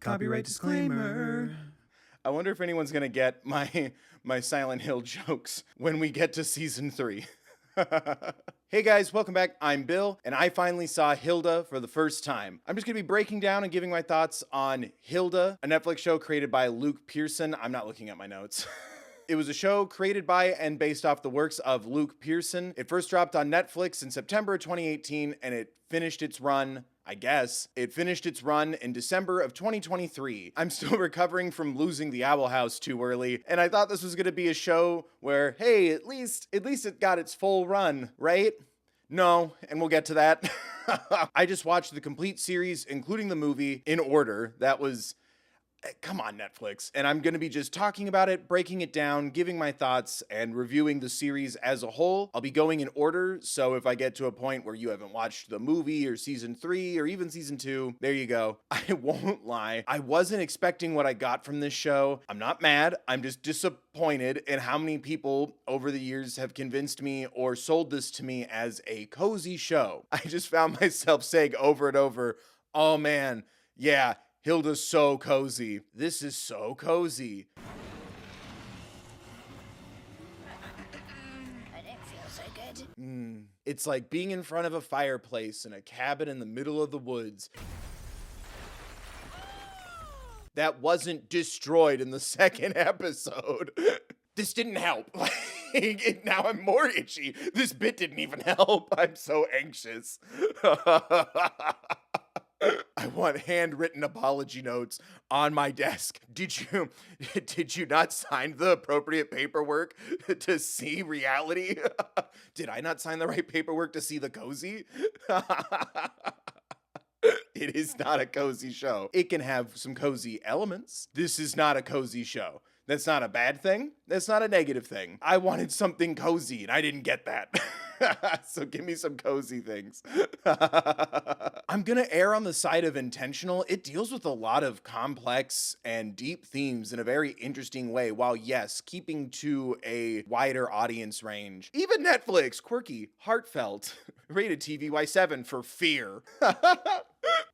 Copyright disclaimer. I wonder if anyone's gonna get my Silent Hill jokes when we get to season 3. Hey guys, welcome back. I'm Bill, and I finally saw Hilda for the first time. I'm just gonna be breaking down and giving my thoughts on Hilda, a Netflix show created by Luke Pearson. I'm not looking at my notes. It was a show created by and based off the works of Luke Pearson. It first dropped on Netflix in September 2018, and it finished its run, It finished its run in December of 2023. I'm still recovering from losing the Owl House too early, and I thought this was gonna be a show where, hey, at least it got its full run, right? No, and we'll get to that. I just watched the complete series, including the movie, in order. That was... Come on, Netflix. And I'm going to be just talking about it, breaking it down, giving my thoughts, and reviewing the series as a whole. I'll be going in order, so if I get to a point where you haven't watched the movie or season 3 or even season 2, there you go. I won't lie. I wasn't expecting what I got from this show. I'm not mad. I'm just disappointed in how many people over the years have convinced me or sold this to me as a cozy show. I just found myself saying over and over, oh man, yeah, Hilda's so cozy. This is so cozy. I don't feel so good. It's like being in front of a fireplace in a cabin in the middle of the woods that wasn't destroyed in the second episode. This didn't help. Now I'm more itchy. This bit didn't even help. I'm so anxious. I want handwritten apology notes on my desk. Did you not sign the appropriate paperwork to see reality? Did I not sign the right paperwork to see the cozy? It is not a cozy show. It can have some cozy elements. This is not a cozy show. That's not a bad thing. That's not a negative thing. I wanted something cozy and I didn't get that. So give me some cozy things. I'm gonna err on the side of intentional. It deals with a lot of complex and deep themes in a very interesting way, while yes, keeping to a wider audience range. Even Netflix, quirky, heartfelt, rated TVY7 for fear.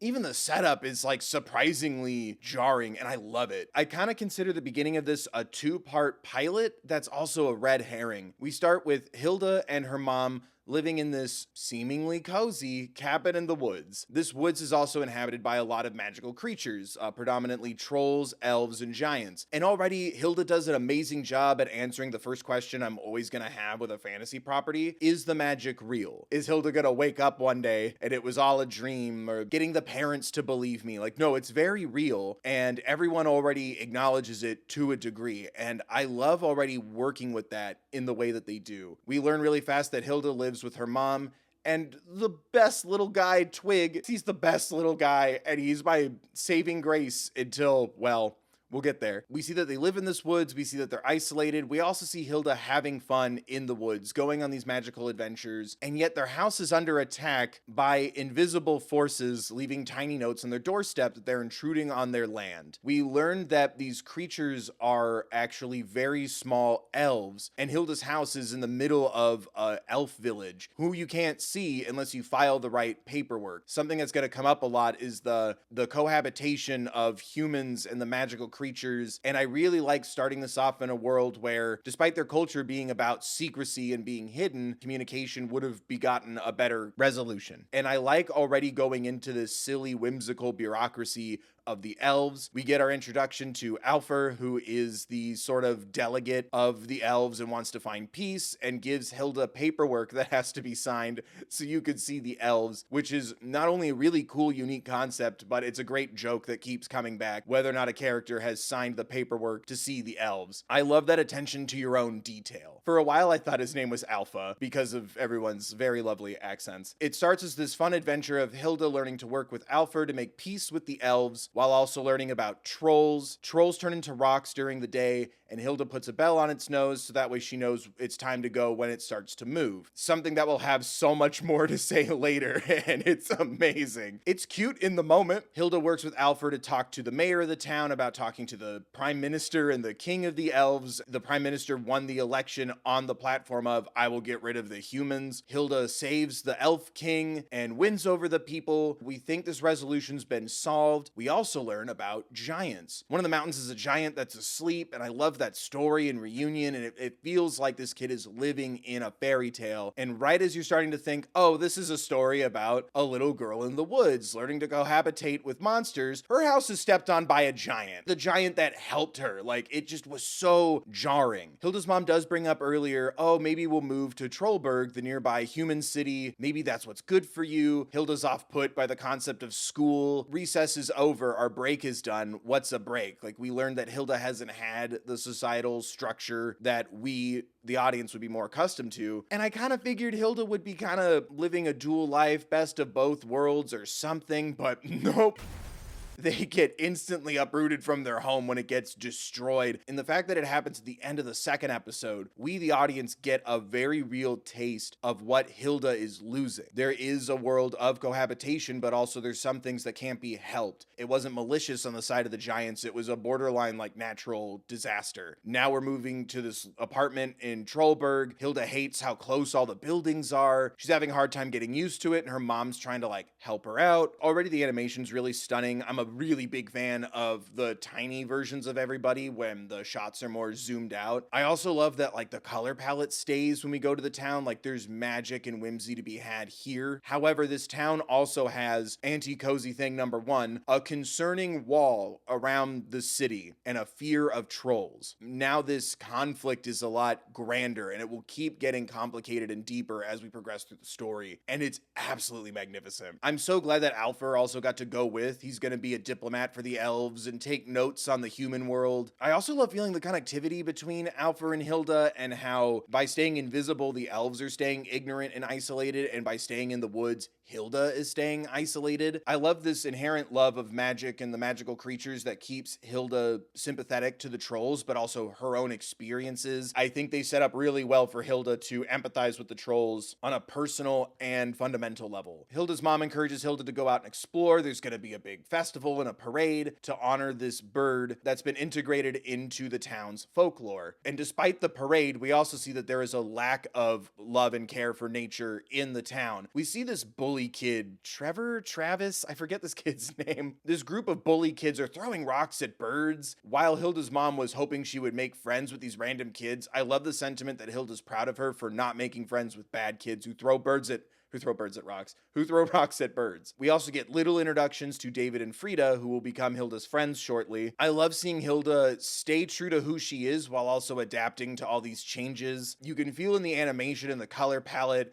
Even the setup is like surprisingly jarring, and I love it. I kind of consider the beginning of this a 2-part pilot that's also a red herring. We start with Hilda and her mom living in this seemingly cozy cabin in the woods. This woods is also inhabited by a lot of magical creatures, predominantly trolls, elves, and giants. And already, Hilda does an amazing job at answering the first question I'm always gonna have with a fantasy property. Is the magic real? Is Hilda gonna wake up one day and it was all a dream, or getting the parents to believe me? Like, no, it's very real, and everyone already acknowledges it to a degree, and I love already working with that in the way that they do. We learn really fast that Hilda lives with her mom and the best little guy, Twig. He's the best little guy, and he's my saving grace until, well, we'll get there. We see that they live in this woods. We see that they're isolated. We also see Hilda having fun in the woods, going on these magical adventures, and yet their house is under attack by invisible forces, leaving tiny notes on their doorstep that they're intruding on their land. We learned that these creatures are actually very small elves, and Hilda's house is in the middle of an elf village, who you can't see unless you file the right paperwork. Something that's going to come up a lot is the cohabitation of humans and the magical creatures, and I really like starting this off in a world where, despite their culture being about secrecy and being hidden, communication would have begotten a better resolution. And I like already going into this silly, whimsical bureaucracy of the elves. We get our introduction to Alfur, who is the sort of delegate of the elves and wants to find peace, and gives Hilda paperwork that has to be signed so you could see the elves, which is not only a really cool, unique concept, but it's a great joke that keeps coming back, whether or not a character has signed the paperwork to see the elves. I love that attention to your own detail. For a while, I thought his name was Alpha because of everyone's very lovely accents. It starts as this fun adventure of Hilda learning to work with Alfur to make peace with the elves, while also learning about trolls. Trolls turn into rocks during the day, and Hilda puts a bell on its nose so that way she knows it's time to go when it starts to move. Something that will have so much more to say later, and it's amazing. It's cute in the moment. Hilda works with Alfur to talk to the mayor of the town about talking to the prime minister and the king of the elves. The prime minister won the election on the platform of, I will get rid of the humans. Hilda saves the elf king and wins over the people. We think this resolution's been solved. We also also learn about giants. One of the mountains is a giant that's asleep, and I love that story and reunion, and it feels like this kid is living in a fairy tale. And right as you're starting to think, oh, this is a story about a little girl in the woods learning to cohabitate with monsters, her house is stepped on by a giant. The giant that helped her. Like, it just was so jarring. Hilda's mom does bring up earlier, oh, maybe we'll move to Trollberg, the nearby human city. Maybe that's what's good for you. Hilda's off put by the concept of school. Recess is over. Our break is done. What's a break? Like, we learned that Hilda hasn't had the societal structure that we, the audience, would be more accustomed to. And I kind of figured Hilda would be kind of living a dual life, best of both worlds or something, but nope. They get instantly uprooted from their home when it gets destroyed. And the fact that it happens at the end of the second episode, we, the audience, get a very real taste of what Hilda is losing. There is a world of cohabitation, but also there's some things that can't be helped. It wasn't malicious on the side of the giants. It was a borderline like natural disaster. Now we're moving to this apartment in Trollberg. Hilda hates how close all the buildings are. She's having a hard time getting used to it, and her mom's trying to like help her out. Already the animation's really stunning. I'm a really big fan of the tiny versions of everybody when the shots are more zoomed out. I also love that like the color palette stays when we go to the town. Like there's magic and whimsy to be had here. However, this town also has anti-cozy thing number one, a concerning wall around the city and a fear of trolls. Now this conflict is a lot grander and it will keep getting complicated and deeper as we progress through the story. And it's absolutely magnificent. I'm so glad that Alfred also got to go with. He's going to be a diplomat for the elves and take notes on the human world. I also love feeling the connectivity between Alfred and Hilda and how by staying invisible, the elves are staying ignorant and isolated, and by staying in the woods, Hilda is staying isolated. I love this inherent love of magic and the magical creatures that keeps Hilda sympathetic to the trolls, but also her own experiences. I think they set up really well for Hilda to empathize with the trolls on a personal and fundamental level. Hilda's mom encourages Hilda to go out and explore. There's going to be a big festival and a parade to honor this bird that's been integrated into the town's folklore. And despite the parade, we also see that there is a lack of love and care for nature in the town. We see this bully kid, Travis, I forget this kid's name. This group of bully kids are throwing rocks at birds while Hilda's mom was hoping she would make friends with these random kids. I love the sentiment that Hilda's proud of her for not making friends with bad kids who throw rocks at birds. We also get little introductions to David and Frida, who will become Hilda's friends shortly. I love seeing Hilda stay true to who she is while also adapting to all these changes. You can feel in the animation and the color palette,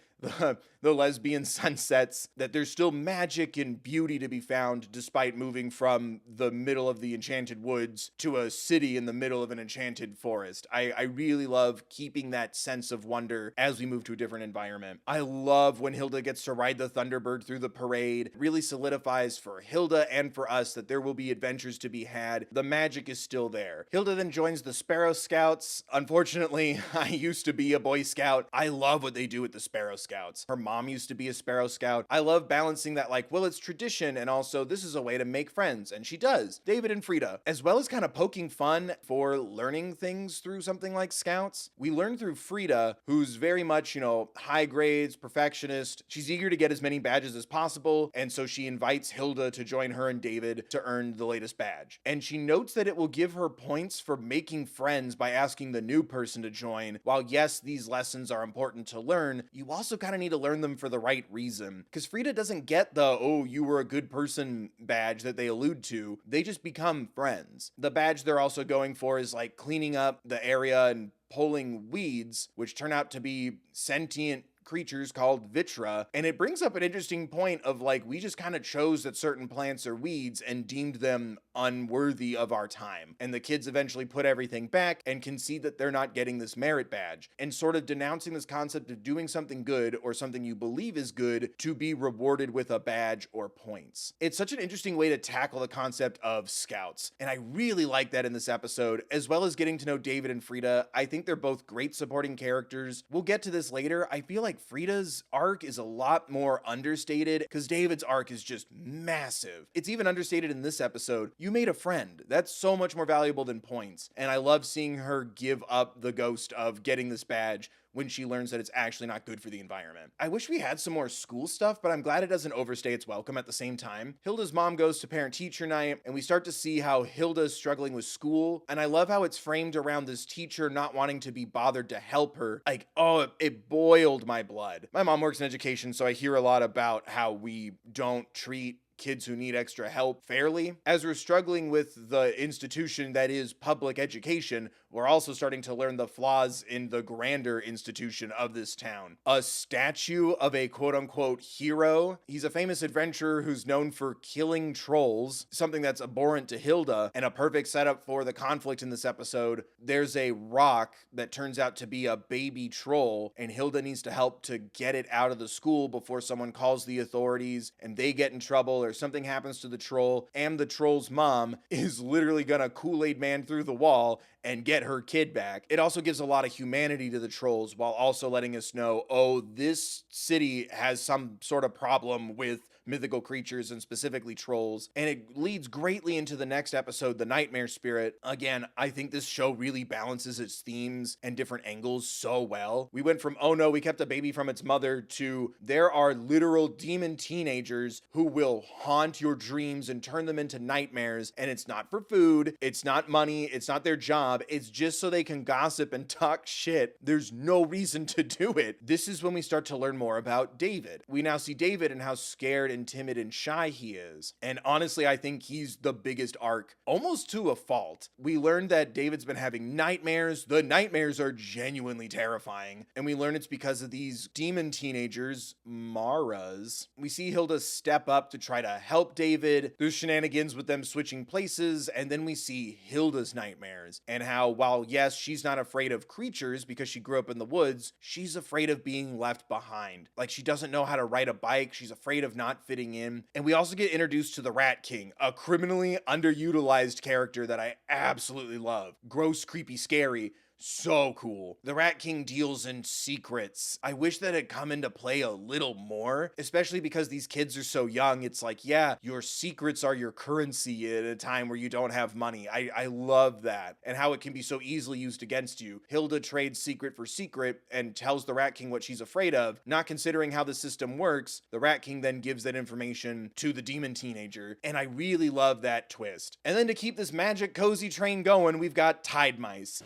the lesbian sunsets, that there's still magic and beauty to be found despite moving from the middle of the enchanted woods to a city in the middle of an enchanted forest. I really love keeping that sense of wonder as we move to a different environment. I love when Hilda gets to ride the Thunderbird through the parade. It really solidifies for Hilda and for us that there will be adventures to be had. The magic is still there. Hilda then joins the Sparrow Scouts. Unfortunately, I used to be a Boy Scout. I love what they do with the Sparrow Scouts. Her mom used to be a Sparrow Scout. I love balancing that, like, well, it's tradition, and also this is a way to make friends, and she does. David and Frida, as well as kind of poking fun for learning things through something like Scouts. We learn through Frida, who's very much, high grades, perfectionist. She's eager to get as many badges as possible, and so she invites Hilda to join her and David to earn the latest badge. And she notes that it will give her points for making friends by asking the new person to join. While yes, these lessons are important to learn, you also kind of need to learn them for the right reason. Because Frida doesn't get the, oh, you were a good person badge that they allude to. They just become friends. The badge they're also going for is like cleaning up the area and pulling weeds, which turn out to be sentient creatures called Vitra, and it brings up an interesting point of like, we just kind of chose that certain plants are weeds and deemed them unworthy of our time. And the kids eventually put everything back and concede that they're not getting this merit badge, and sort of denouncing this concept of doing something good or something you believe is good to be rewarded with a badge or points. It's such an interesting way to tackle the concept of scouts, and I really like that in this episode, as well as getting to know David and Frida. I think they're both great supporting characters. We'll get to this later. I feel like Frida's arc is a lot more understated because David's arc is just massive. It's even understated in this episode. you made a friend. That's so much more valuable than points. And I love seeing her give up the ghost of getting this badge when she learns that it's actually not good for the environment. I wish we had some more school stuff, but I'm glad it doesn't overstay its welcome at the same time. Hilda's mom goes to parent-teacher night, and we start to see how Hilda is struggling with school, and I love how it's framed around this teacher not wanting to be bothered to help her. Like, oh, it boiled my blood. My mom works in education, so I hear a lot about how we don't treat kids who need extra help fairly. As we're struggling with the institution that is public education, we're also starting to learn the flaws in the grander institution of this town. A statue of a quote-unquote hero. He's a famous adventurer who's known for killing trolls, something that's abhorrent to Hilda, and a perfect setup for the conflict in this episode. There's a rock that turns out to be a baby troll, and Hilda needs to help to get it out of the school before someone calls the authorities and they get in trouble or something happens to the troll, and the troll's mom is literally gonna Kool-Aid man through the wall and get her kid back. It also gives a lot of humanity to the trolls while also letting us know, oh, this city has some sort of problem with mythical creatures and specifically trolls. And it leads greatly into the next episode, the Nightmare Spirit. Again, I think this show really balances its themes and different angles so well. We went from, oh no, we kept a baby from its mother, to there are literal demon teenagers who will haunt your dreams and turn them into nightmares. And it's not for food, it's not money, it's not their job, it's just so they can gossip and talk shit. There's no reason to do it. This is when we start to learn more about David. We now see David and how scared and timid and shy he is. And honestly, I think he's the biggest arc, almost to a fault. We learned that David's been having nightmares. The nightmares are genuinely terrifying. And we learn it's because of these demon teenagers, Maras. We see Hilda step up to try to help David. There's shenanigans with them switching places. And then we see Hilda's nightmares and how, while yes, she's not afraid of creatures because she grew up in the woods, she's afraid of being left behind. Like, she doesn't know how to ride a bike. She's afraid of not fitting in. And we also get introduced to the Rat King, a criminally underutilized character that I absolutely love. Gross, creepy, scary. So cool. The Rat King deals in secrets. I wish that had come into play a little more, especially because these kids are so young. It's like, yeah, your secrets are your currency at a time where you don't have money. I love that, and how it can be so easily used against you. Hilda trades secret for secret and tells the Rat King what she's afraid of, not considering how the system works. The Rat King then gives that information to the demon teenager, and I really love that twist. And then to keep this magic cozy train going, we've got Tide Mice.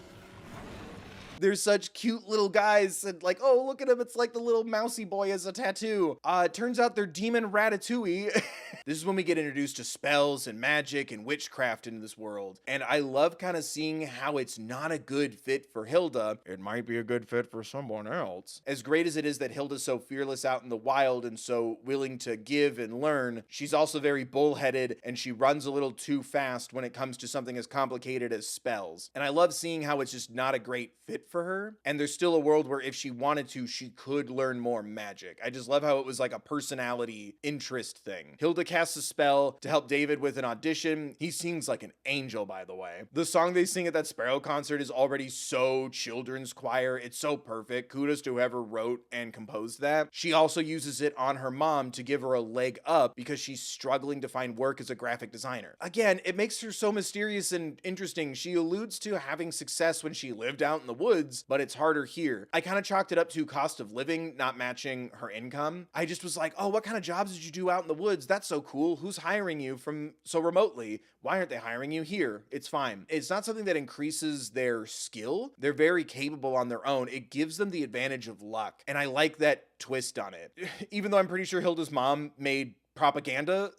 They're such cute little guys, and like, oh, look at him, it's like the little mousy boy has a tattoo. It turns out they're demon ratatouille. This is when we get introduced to spells and magic and witchcraft in this world. And I love kind of seeing how it's not a good fit for Hilda. It might be a good fit for someone else. As great as it is that Hilda's so fearless out in the wild and so willing to give and learn, she's also very bullheaded, and she runs a little too fast when it comes to something as complicated as spells. And I love seeing how it's just not a great fit for her. And there's still a world where if she wanted to, she could learn more magic. I just love how it was like a personality interest thing. Hilda casts a spell to help David with an audition. He sings like an angel, by the way. The song they sing at that Sparrow concert is already so children's choir. It's so perfect. Kudos to whoever wrote and composed that. She also uses it on her mom to give her a leg up because she's struggling to find work as a graphic designer. Again, it makes her so mysterious and interesting. She alludes to having success when she lived out in the woods, but it's harder here. I kind of chalked it up to cost of living not matching her income. I just was like, oh, what kind of jobs did you do out in the woods? That's so cool. Who's hiring you from so remotely? Why aren't they hiring you here? It's fine. It's not something that increases their skill. They're very capable on their own. It gives them the advantage of luck. And I like that twist on it. Even though I'm pretty sure Hilda's mom made propaganda.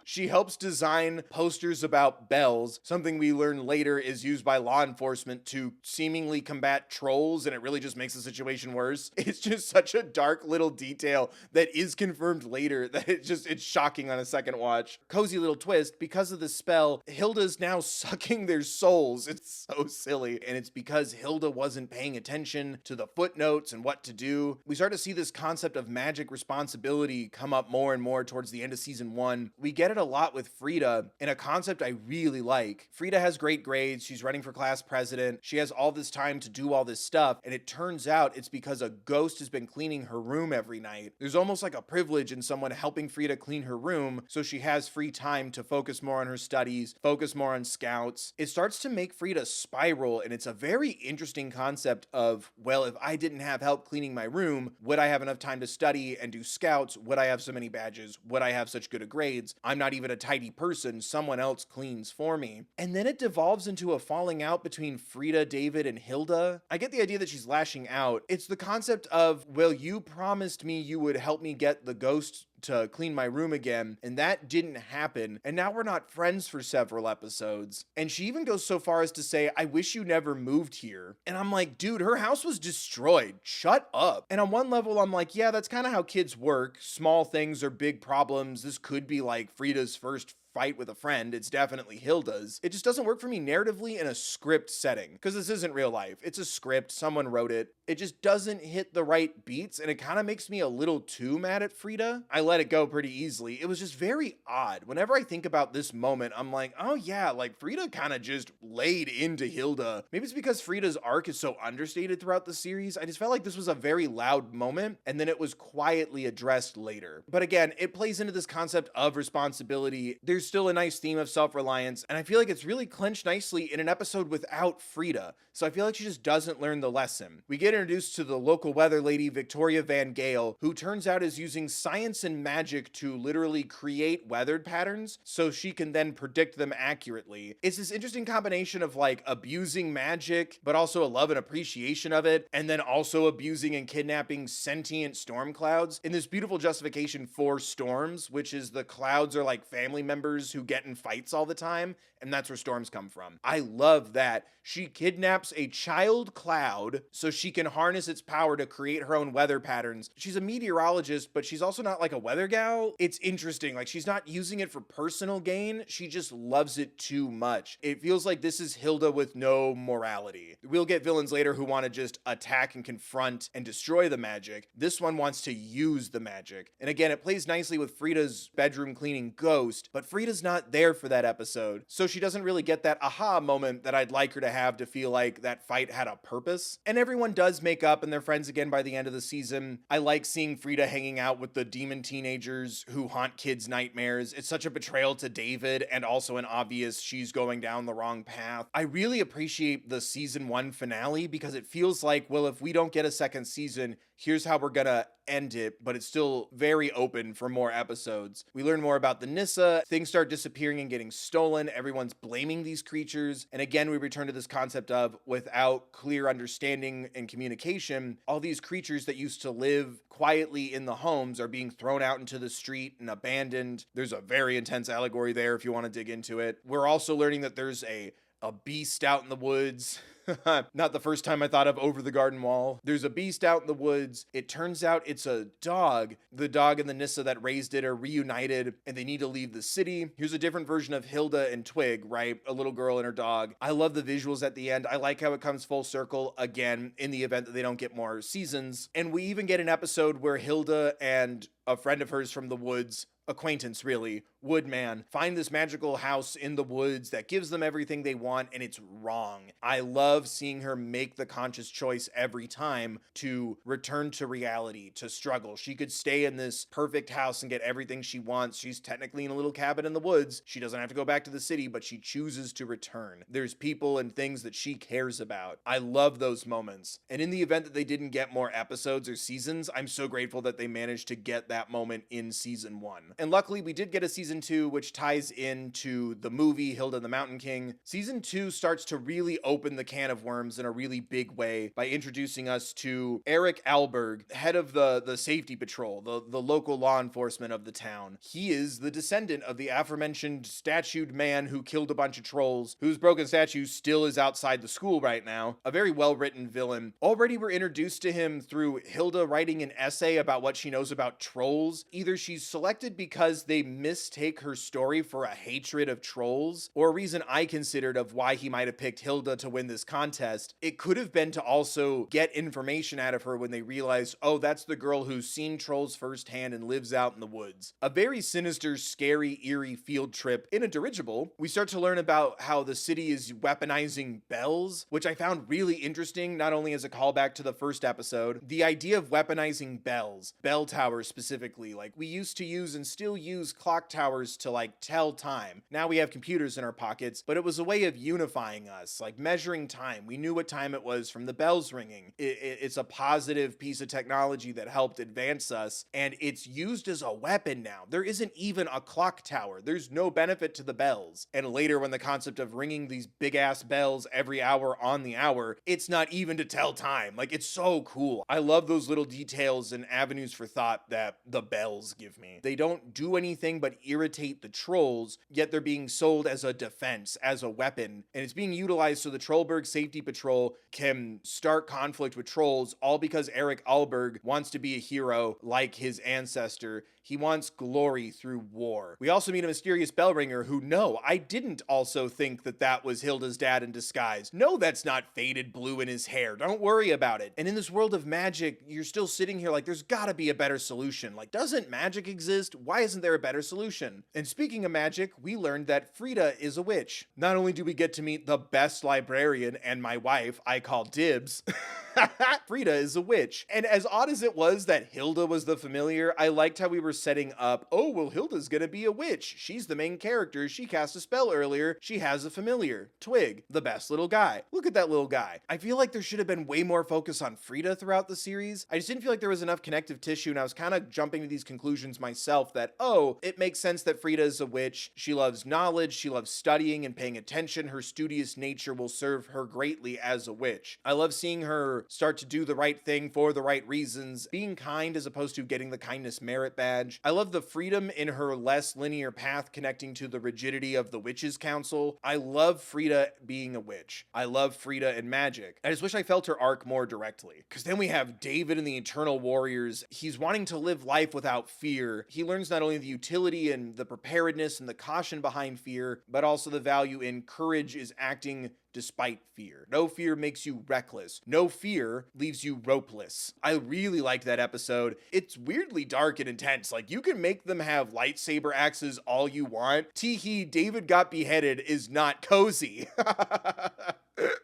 She helps design posters about bells, something we learn later is used by law enforcement to seemingly combat trolls, and it really just makes the situation worse. It's just such a dark little detail that is confirmed later that it's shocking on a second watch. Cozy little twist, because of the spell, Hilda's now sucking their souls. It's so silly, and it's because Hilda wasn't paying attention to the footnotes and what to do. We start to see this concept of magic responsibility come up more and more towards the end of season 1. We get it a lot with Frida in a concept I really like. Frida has great grades. She's running for class president. She has all this time to do all this stuff. And it turns out it's because a ghost has been cleaning her room every night. There's almost like a privilege in someone helping Frida clean her room so she has free time to focus more on her studies, focus more on scouts. It starts to make Frida spiral, and it's a very interesting concept of, well, if I didn't have help cleaning my room, would I have enough time to study and do scouts? Would I have so many badges? Would I have such good grades? I'm not even a tidy person. Someone else cleans for me. And then it devolves into a falling out between Frida, David, and Hilda. I get the idea that she's lashing out. It's the concept of, well, you promised me you would help me get the ghost to clean my room again, and that didn't happen, and now we're not friends for several episodes. And she even goes so far as to say, I wish you never moved here. And I'm like, dude, her house was destroyed. Shut up. And on one level, I'm like, yeah, that's kind of how kids work. Small things are big problems. This could be like Frida's first fight with a friend. It's definitely Hilda's. It just doesn't work for me narratively in a script setting, because this isn't real life. It's a script. Someone wrote it. It just doesn't hit the right beats, and it kind of makes me a little too mad at Frida. I let it go pretty easily. It was just very odd. Whenever I think about this moment, I'm like, oh yeah, like Frida kind of just laid into Hilda. Maybe it's because Frida's arc is so understated throughout the series. I just felt like this was a very loud moment, and then it was quietly addressed later. But again, it plays into this concept of responsibility. There's still a nice theme of self-reliance, and I feel like it's really clenched nicely in an episode without Frida. So I feel like she just doesn't learn the lesson. We get introduced to the local weather lady, Victoria Van Gale, who turns out is using science and magic to literally create weather patterns so she can then predict them accurately. It's this interesting combination of like abusing magic, but also a love and appreciation of it, and then also abusing and kidnapping sentient storm clouds in this beautiful justification for storms, which is the clouds are like family members who get in fights all the time, and that's where storms come from. I love that. She kidnaps a child cloud so she can harness its power to create her own weather patterns. She's a meteorologist, but she's also not like a weather gal. It's interesting. Like, she's not using it for personal gain. She just loves it too much. It feels like this is Hilda with no morality. We'll get villains later who want to just attack and confront and destroy the magic. This one wants to use the magic. And again, it plays nicely with Frida's bedroom cleaning ghost, but Frida's not there for that episode. So she doesn't really get that aha moment that I'd like her to have to feel like that fight had a purpose. And everyone does make up and they're friends again by the end of the season. I like seeing Frida hanging out with the demon teenagers who haunt kids' nightmares. It's such a betrayal to David, and also an obvious she's going down the wrong path. I really appreciate the season 1 finale because it feels like, well, if we don't get a second season, here's how we're gonna end it, but it's still very open for more episodes. We learn more about the Nissa, things start disappearing and getting stolen, everyone's blaming these creatures, and again we return to this concept of, without clear understanding and communication, all these creatures that used to live quietly in the homes are being thrown out into the street and abandoned. There's a very intense allegory there if you want to dig into it. We're also learning that there's a beast out in the woods. Not the first time I thought of Over the Garden Wall. There's a beast out in the woods. It turns out it's a dog. The dog and the Nissa that raised it are reunited and they need to leave the city. Here's a different version of Hilda and Twig, right? A little girl and her dog. I love the visuals at the end. I like how it comes full circle again in the event that they don't get more seasons. And we even get an episode where Hilda and a friend of hers from the woods, acquaintance really, Woodman, find this magical house in the woods that gives them everything they want, and it's wrong. I love seeing her make the conscious choice every time to return to reality, to struggle. She could stay in this perfect house and get everything she wants. She's technically in a little cabin in the woods. She doesn't have to go back to the city, but she chooses to return. There's people and things that she cares about. I love those moments. And in the event that they didn't get more episodes or seasons, I'm so grateful that they managed to get that moment in season 1. And luckily, we did get a season 2, which ties into the movie Hilda and the Mountain King. Season 2 starts to really open the can of worms in a really big way by introducing us to Eric Alberg, head of the safety patrol, the local law enforcement of the town. He is the descendant of the aforementioned statued man who killed a bunch of trolls, whose broken statue still is outside the school right now. A very well-written villain. Already we're introduced to him through Hilda writing an essay about what she knows about trolls. Either she's selected because they missed mistake her story for a hatred of trolls, or a reason I considered of why he might have picked Hilda to win this contest. It could have been to also get information out of her when they realized, oh, that's the girl who's seen trolls firsthand and lives out in the woods. A very sinister, scary, eerie field trip. In a dirigible, we start to learn about how the city is weaponizing bells, which I found really interesting, not only as a callback to the first episode. The idea of weaponizing bells, bell towers specifically, like we used to use and still use clock towers to like tell time. Now we have computers in our pockets, but it was a way of unifying us, like measuring time. We knew what time it was from the bells ringing. It's a positive piece of technology that helped advance us, and it's used as a weapon now. There isn't even a clock tower. There's no benefit to the bells. And later, when the concept of ringing these big ass bells every hour on the hour, it's not even to tell time. Like, it's so cool. I love those little details and avenues for thought that the bells give me. They don't do anything but irritate the trolls, yet they're being sold as a defense, as a weapon, and it's being utilized so the Trollberg Safety Patrol can start conflict with trolls, all because Eric Alberg wants to be a hero like his ancestor. He wants glory through war. We also meet a mysterious bell ringer who, no, I didn't also think that that was Hilda's dad in disguise. No, that's not faded blue in his hair. Don't worry about it. And in this world of magic, you're still sitting here like, there's gotta be a better solution. Like, doesn't magic exist? Why isn't there a better solution? And speaking of magic, we learned that Frida is a witch. Not only do we get to meet the best librarian and my wife, I call dibs, Frida is a witch. And as odd as it was that Hilda was the familiar, I liked how we were setting up, oh, well, Hilda's gonna be a witch. She's the main character. She cast a spell earlier. She has a familiar. Twig, the best little guy. Look at that little guy. I feel like there should have been way more focus on Frida throughout the series. I just didn't feel like there was enough connective tissue, and I was kind of jumping to these conclusions myself that, oh, it makes sense that Frida is a witch. She loves knowledge. She loves studying and paying attention. Her studious nature will serve her greatly as a witch. I love seeing her start to do the right thing for the right reasons, being kind as opposed to getting the kindness merit badge. I love the freedom in her less linear path connecting to the rigidity of the Witches' Council. I love Frida being a witch. I love Frida and magic. I just wish I felt her arc more directly. Because then we have David and the Eternal Warriors. He's wanting to live life without fear. He learns not only the utility and the preparedness and the caution behind fear, but also the value in courage is acting despite fear. No fear makes you reckless. No fear leaves you ropeless. I really liked that episode. It's weirdly dark and intense. Like, you can make them have lightsaber axes all you want. Tee-hee, David got beheaded is not cozy.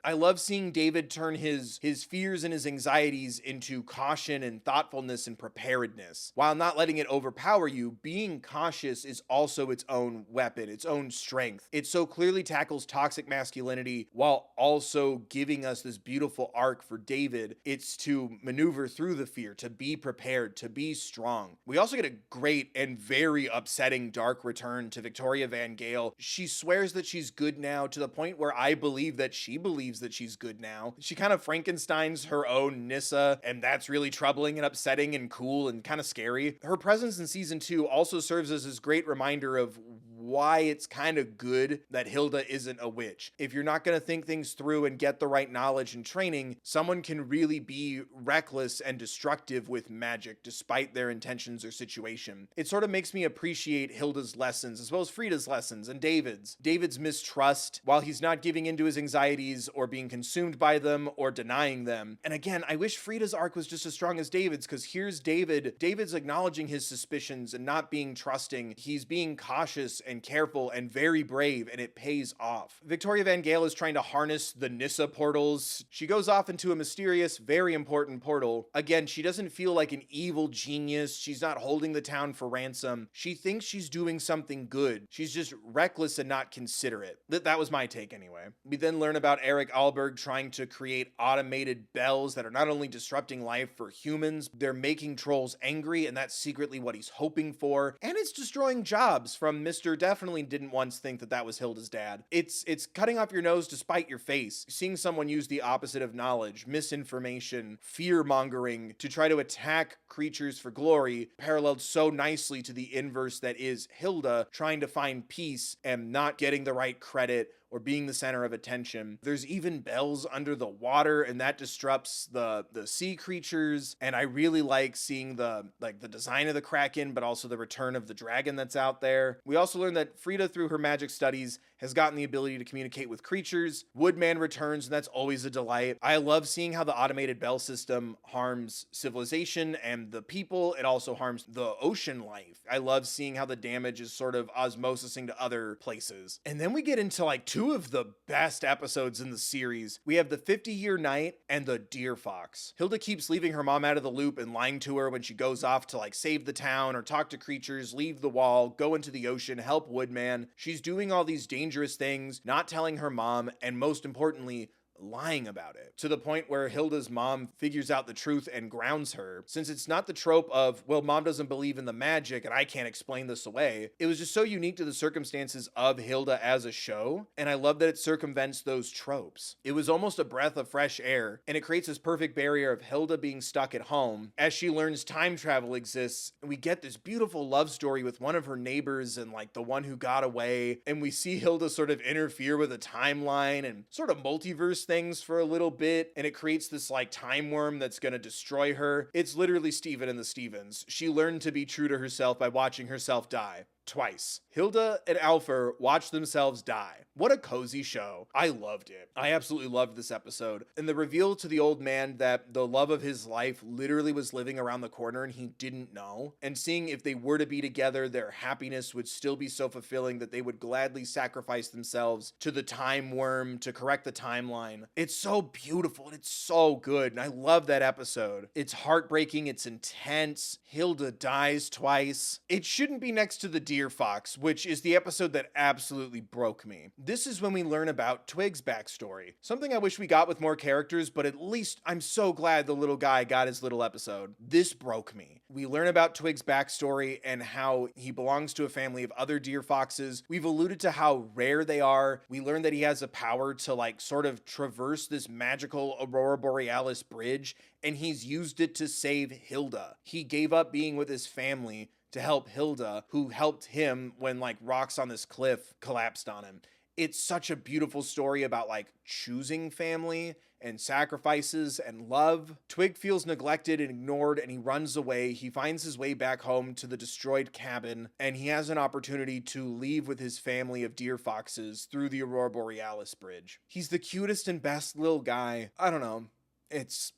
I love seeing David turn his fears and his anxieties into caution and thoughtfulness and preparedness. While not letting it overpower you, being cautious is also its own weapon, its own strength. It so clearly tackles toxic masculinity while also giving us this beautiful arc for David. It's to maneuver through the fear, to be prepared, to be strong. We also get a great and very upsetting dark return to Victoria Van Gale. She swears that she's good now to the point where I believe that she believes that she's good now. She kind of Frankensteins her own Nyssa, and that's really troubling and upsetting and cool and kind of scary. Her presence in season 2 also serves as this great reminder of why it's kind of good that Hilda isn't a witch. If you're not going to think things through and get the right knowledge and training, someone can really be reckless and destructive with magic despite their intentions or situation. It sort of makes me appreciate Hilda's lessons as well as Frida's lessons and David's. David's mistrust while he's not giving into his anxieties or being consumed by them or denying them. And again, I wish Frida's arc was just as strong as David's, because here's David. David's acknowledging his suspicions and not being trusting. He's being cautious and careful and very brave, and it pays off. Victoria Van Gale is trying to harness the Nyssa portals. She goes off into a mysterious, very important portal. Again, she doesn't feel like an evil genius. She's not holding the town for ransom. She thinks she's doing something good. She's just reckless and not considerate. That was my take anyway. We then learn about Eric Alberg trying to create automated bells that are not only disrupting life for humans, they're making trolls angry, and that's secretly what he's hoping for. And it's destroying jobs from Mr. Definitely didn't once think that that was Hilda's dad. It's cutting off your nose to spite your face. Seeing someone use the opposite of knowledge, misinformation, fear-mongering to try to attack creatures for glory, paralleled so nicely to the inverse that is Hilda trying to find peace and not getting the right credit or being the center of attention. There's even bells under the water, and that disrupts the sea creatures. And I really like seeing the design of the Kraken, but also the return of the dragon that's out there. We also learn that Frida, through her magic studies, has gotten the ability to communicate with creatures. Woodman returns, and that's always a delight. I love seeing how the automated bell system harms civilization and the people. It also harms the ocean life. I love seeing how the damage is sort of osmosising to other places. And then we get into like two of the best episodes in the series. We have the 50-year night and the deer fox. Hilda keeps leaving her mom out of the loop and lying to her when she goes off to like save the town or talk to creatures, leave the wall, go into the ocean, help Woodman. She's doing all these dangerous things, not telling her mom, and most importantly, lying about it, to the point where Hilda's mom figures out the truth and grounds her. Since it's not the trope of, well, mom doesn't believe in the magic and I can't explain this away, it was just so unique to the circumstances of Hilda as a show, and I love that it circumvents those tropes. It was almost a breath of fresh air, and it creates this perfect barrier of Hilda being stuck at home as she learns time travel exists, and we get this beautiful love story with one of her neighbors and like the one who got away, and we see Hilda sort of interfere with a timeline and sort of multiverse things for a little bit, and it creates this like time worm that's gonna destroy her. It's literally Steven and the Stevens. She learned to be true to herself by watching herself die. Twice. Hilda and Alfred watch themselves die. What a cozy show. I loved it. I absolutely loved this episode. And the reveal to the old man that the love of his life literally was living around the corner and he didn't know. And seeing if they were to be together, their happiness would still be so fulfilling that they would gladly sacrifice themselves to the time worm to correct the timeline. It's so beautiful and it's so good. And I love that episode. It's heartbreaking. It's intense. Hilda dies twice. It shouldn't be next to the Deer Fox, which is the episode that absolutely broke me. This is when we learn about Twig's backstory. Something I wish we got with more characters, but at least I'm so glad the little guy got his little episode. This broke me. We learn about Twig's backstory and how he belongs to a family of other deer foxes. We've alluded to how rare they are. We learn that he has a power to like sort of traverse this magical Aurora Borealis bridge, and he's used it to save Hilda. He gave up being with his family to help Hilda, who helped him when like rocks on this cliff collapsed on him. It's such a beautiful story about like choosing family and sacrifices and love. Twig feels neglected and ignored and he runs away. He finds his way back home to the destroyed cabin and he has an opportunity to leave with his family of deer foxes through the Aurora Borealis bridge. He's the cutest and best little guy. I don't know.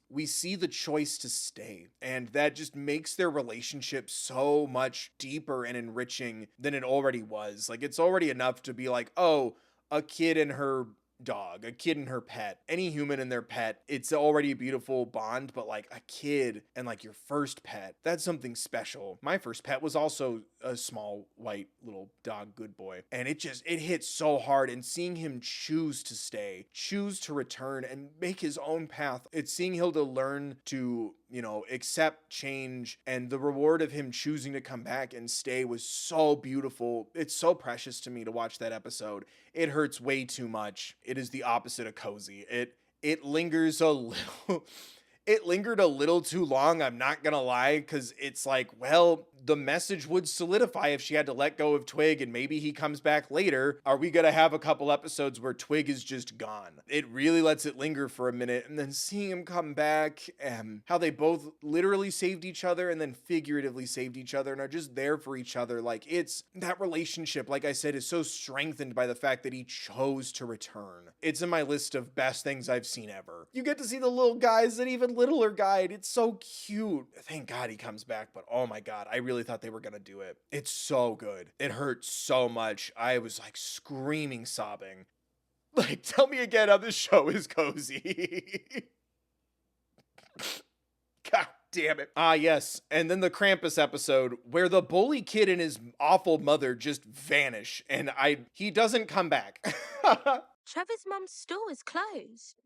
We see the choice to stay, and that just makes their relationship so much deeper and enriching than it already was. Like, it's already enough to be like, oh, a kid and her dog, a kid and her pet, any human and their pet, it's already a beautiful bond, but like a kid and like your first pet, that's something special. My first pet was also a small white little dog, good boy, and it hits so hard, and seeing him choose to stay, choose to return and make his own path, it's seeing Hilda learn to, you know, accept change, and the reward of him choosing to come back and stay was so beautiful. It's so precious to me to watch that episode. It hurts way too much. It is the opposite of cozy. It lingers a little. It lingered a little too long, I'm not gonna lie, because it's like, well, the message would solidify if she had to let go of Twig and maybe he comes back later. Are we gonna have a couple episodes where Twig is just gone? It really lets it linger for a minute, and then seeing him come back and how they both literally saved each other and then figuratively saved each other and are just there for each other. Like, it's that relationship, like I said, is so strengthened by the fact that he chose to return. It's in my list of best things I've seen ever. You get to see the little guys that even littler guy. It's so cute. Thank God he comes back, but oh my God, I really thought they were gonna do it. It's so good. It hurt so much. I was like screaming, sobbing. Like, tell me again how this show is cozy. God damn it. Ah, yes. And then the Krampus episode where the bully kid and his awful mother just vanish, and he doesn't come back. Trevor's mum's store is closed.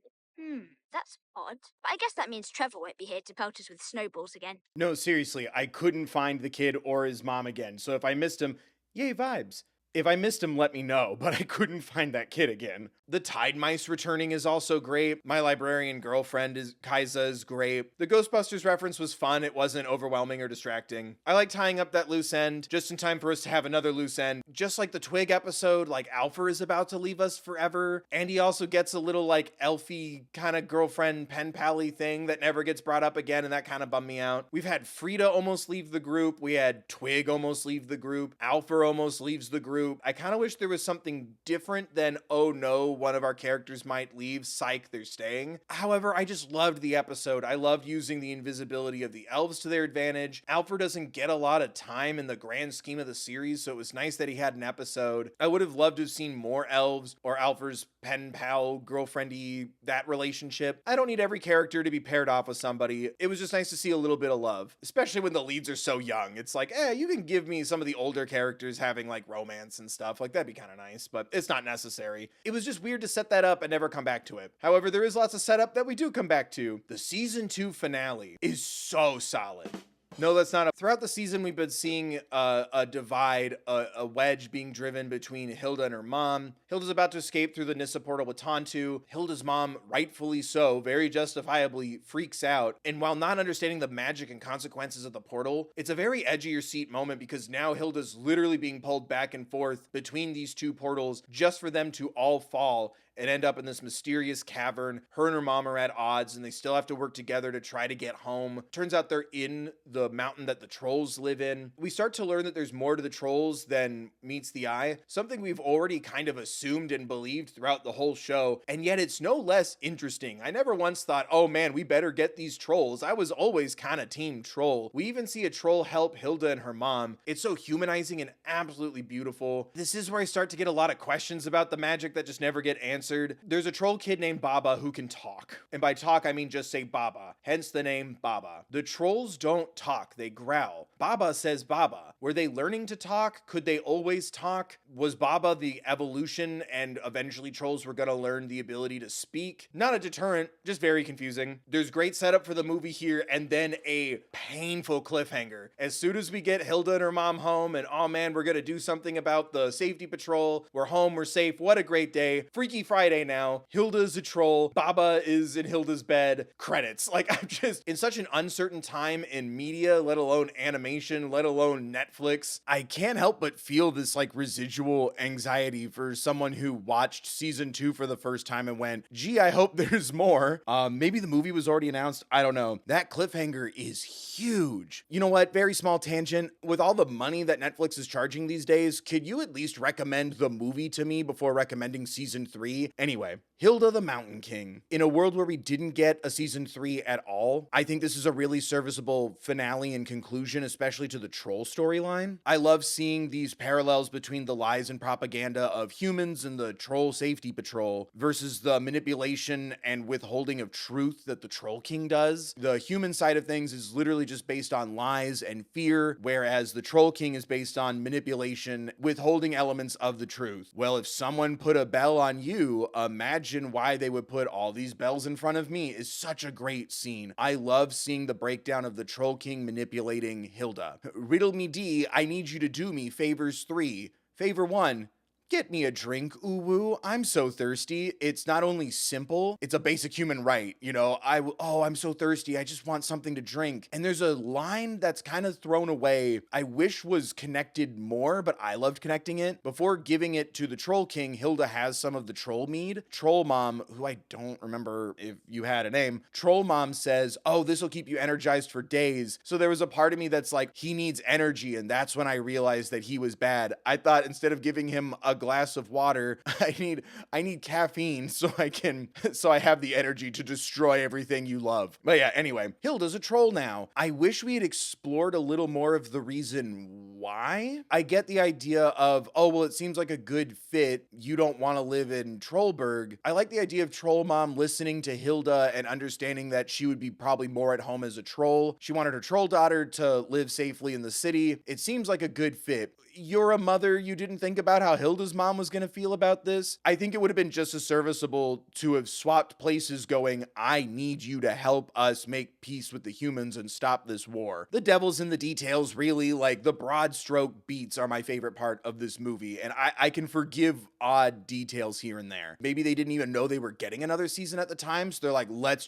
That's odd. But I guess that means Trevor won't be here to pelt us with snowballs again. No, seriously, I couldn't find the kid or his mom again. So if I missed him, yay vibes. If I missed him, let me know, but I couldn't find that kid again. The Tide Mice returning is also great. My librarian girlfriend Kaisa is great. The Ghostbusters reference was fun. It wasn't overwhelming or distracting. I like tying up that loose end just in time for us to have another loose end. Just like the Twig episode, like Alfred is about to leave us forever. And he also gets a little like elfy kind of girlfriend pen pally thing that never gets brought up again, and that kind of bummed me out. We've had Frida almost leave the group. We had Twig almost leave the group. Alfred almost leaves the group. I kind of wish there was something different than, oh no, one of our characters might leave, psych, they're staying. However, I just loved the episode. I loved using the invisibility of the elves to their advantage. Alfred doesn't get a lot of time in the grand scheme of the series, so it was nice that he had an episode. I would have loved to have seen more elves or Alfred's pen pal, girlfriendy, that relationship. I don't need every character to be paired off with somebody. It was just nice to see a little bit of love, especially when the leads are so young. It's like, you can give me some of the older characters having like romance and stuff. Like, that'd be kind of nice, but it's not necessary. It was just weird to set that up and never come back to it. However, there is lots of setup that we do come back to. The season 2 finale is so solid. No, that's not. Throughout the season, we've been seeing a divide, a wedge being driven between Hilda and her mom. Hilda's about to escape through the Nissa portal with Tantu. Hilda's mom, rightfully so, very justifiably freaks out. And while not understanding the magic and consequences of the portal, it's a very edge of your seat moment because now Hilda's literally being pulled back and forth between these two portals just for them to all fall and end up in this mysterious cavern. Her and her mom are at odds and they still have to work together to try to get home. Turns out they're in the mountain that the trolls live in. We start to learn that there's more to the trolls than meets the eye, something we've already kind of assumed and believed throughout the whole show, and yet it's no less interesting. I never once thought, oh man, we better get these trolls. I was always kind of team troll. We even see a troll help Hilda and her mom. It's so humanizing and absolutely beautiful. This is where I start to get a lot of questions about the magic that just never get answered. There's a troll kid named Baba who can talk. And by talk, I mean just say Baba, hence the name Baba. The trolls don't talk, they growl. Baba says Baba. Were they learning to talk? Could they always talk? Was Baba the evolution and eventually trolls were gonna learn the ability to speak? Not a deterrent, just very confusing. There's great setup for the movie here and then a painful cliffhanger. As soon as we get Hilda and her mom home and oh man, we're gonna do something about the safety patrol. We're home, we're safe, what a great day. Freaky Friday now. Hilda's a troll. Baba is in Hilda's bed. Credits. Like, I'm just in such an uncertain time in media, let alone animation, let alone Netflix. I can't help but feel this like residual anxiety for someone who watched season 2 for the first time and went, gee, I hope there's more. Maybe the movie was already announced. I don't know. That cliffhanger is huge. You know what? Very small tangent. With all the money that Netflix is charging these days, could you at least recommend the movie to me before recommending season 3? Anyway, Hilda the Mountain King. In a world where we didn't get a season 3 at all, I think this is a really serviceable finale and conclusion, especially to the troll storyline. I love seeing these parallels between the lies and propaganda of humans and the troll safety patrol versus the manipulation and withholding of truth that the Troll King does. The human side of things is literally just based on lies and fear, whereas the Troll King is based on manipulation, withholding elements of the truth. Well, if someone put a bell on you, imagine why they would put all these bells in front of me. Is such a great scene. I love seeing the breakdown of the Troll King manipulating Hilda. Riddle me D, I need you to do me favors 3. Favor 1, get me a drink, ooh-woo. I'm so thirsty. It's not only simple, it's a basic human right. You know, I'm so thirsty. I just want something to drink. And there's a line that's kind of thrown away. I wish was connected more, but I loved connecting it. Before giving it to the Troll King, Hilda has some of the troll mead. Troll Mom, who I don't remember if you had a name, Troll Mom says, oh, this will keep you energized for days. So there was a part of me that's like, he needs energy. And that's when I realized that he was bad. I thought instead of giving him a glass of water, I need caffeine so I have the energy to destroy everything you love. But yeah, anyway, Hilda's a troll now. I wish we had explored a little more of the reason why. I get the idea of, oh, well, it seems like a good fit. You don't want to live in Trollberg. I like the idea of Troll Mom listening to Hilda and understanding that she would be probably more at home as a troll. She wanted her troll daughter to live safely in the city. It seems like a good fit. You're a mother. You didn't think about how Hilda's Hilda's mom was going to feel about this. I think it would have been just as serviceable to have swapped places going, I need you to help us make peace with the humans and stop this war. The devil's in the details, really. Like, the broad stroke beats are my favorite part of this movie, and I can forgive odd details here and there. Maybe they didn't even know they were getting another season at the time, so they're like, let's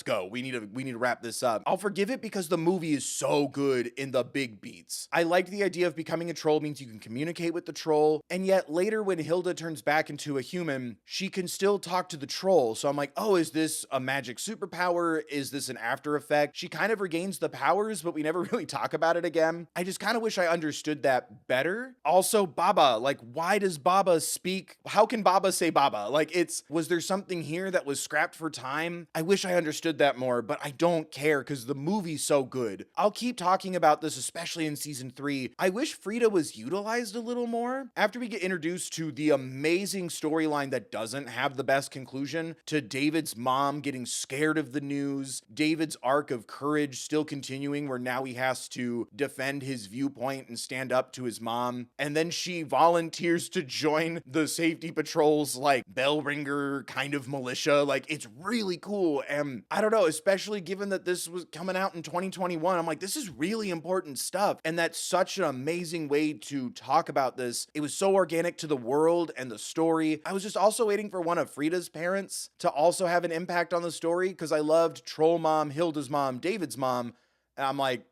go. We need to wrap this up. I'll forgive it because the movie is so good in the big beats. I liked the idea of becoming a troll means you can communicate with the troll, and yet later when Hilda turns back into a human, she can still talk to the troll. So I'm like, oh, is this a magic superpower? Is this an after effect? She kind of regains the powers, but we never really talk about it again. I just kind of wish I understood that better. Also, Baba, like, why does Baba speak? How can Baba say Baba? Like, was there something here that was scrapped for time? I wish I understood that more, but I don't care because the movie's so good. I'll keep talking about this, especially in season 3. I wish Frida was utilized a little more. After we get introduced to the amazing storyline that doesn't have the best conclusion, to David's mom getting scared of the news, David's arc of courage still continuing where now he has to defend his viewpoint and stand up to his mom, and then she volunteers to join the safety patrol's like bell ringer kind of militia. Like, it's really cool, and I don't know, especially given that this was coming out in 2021, I'm like, this is really important stuff, and that's such an amazing way to talk about this. It was so organic to the world and the story. I was just also waiting for one of Frida's parents to also have an impact on the story, because I loved Troll Mom, Hilda's mom, David's mom, and I'm like,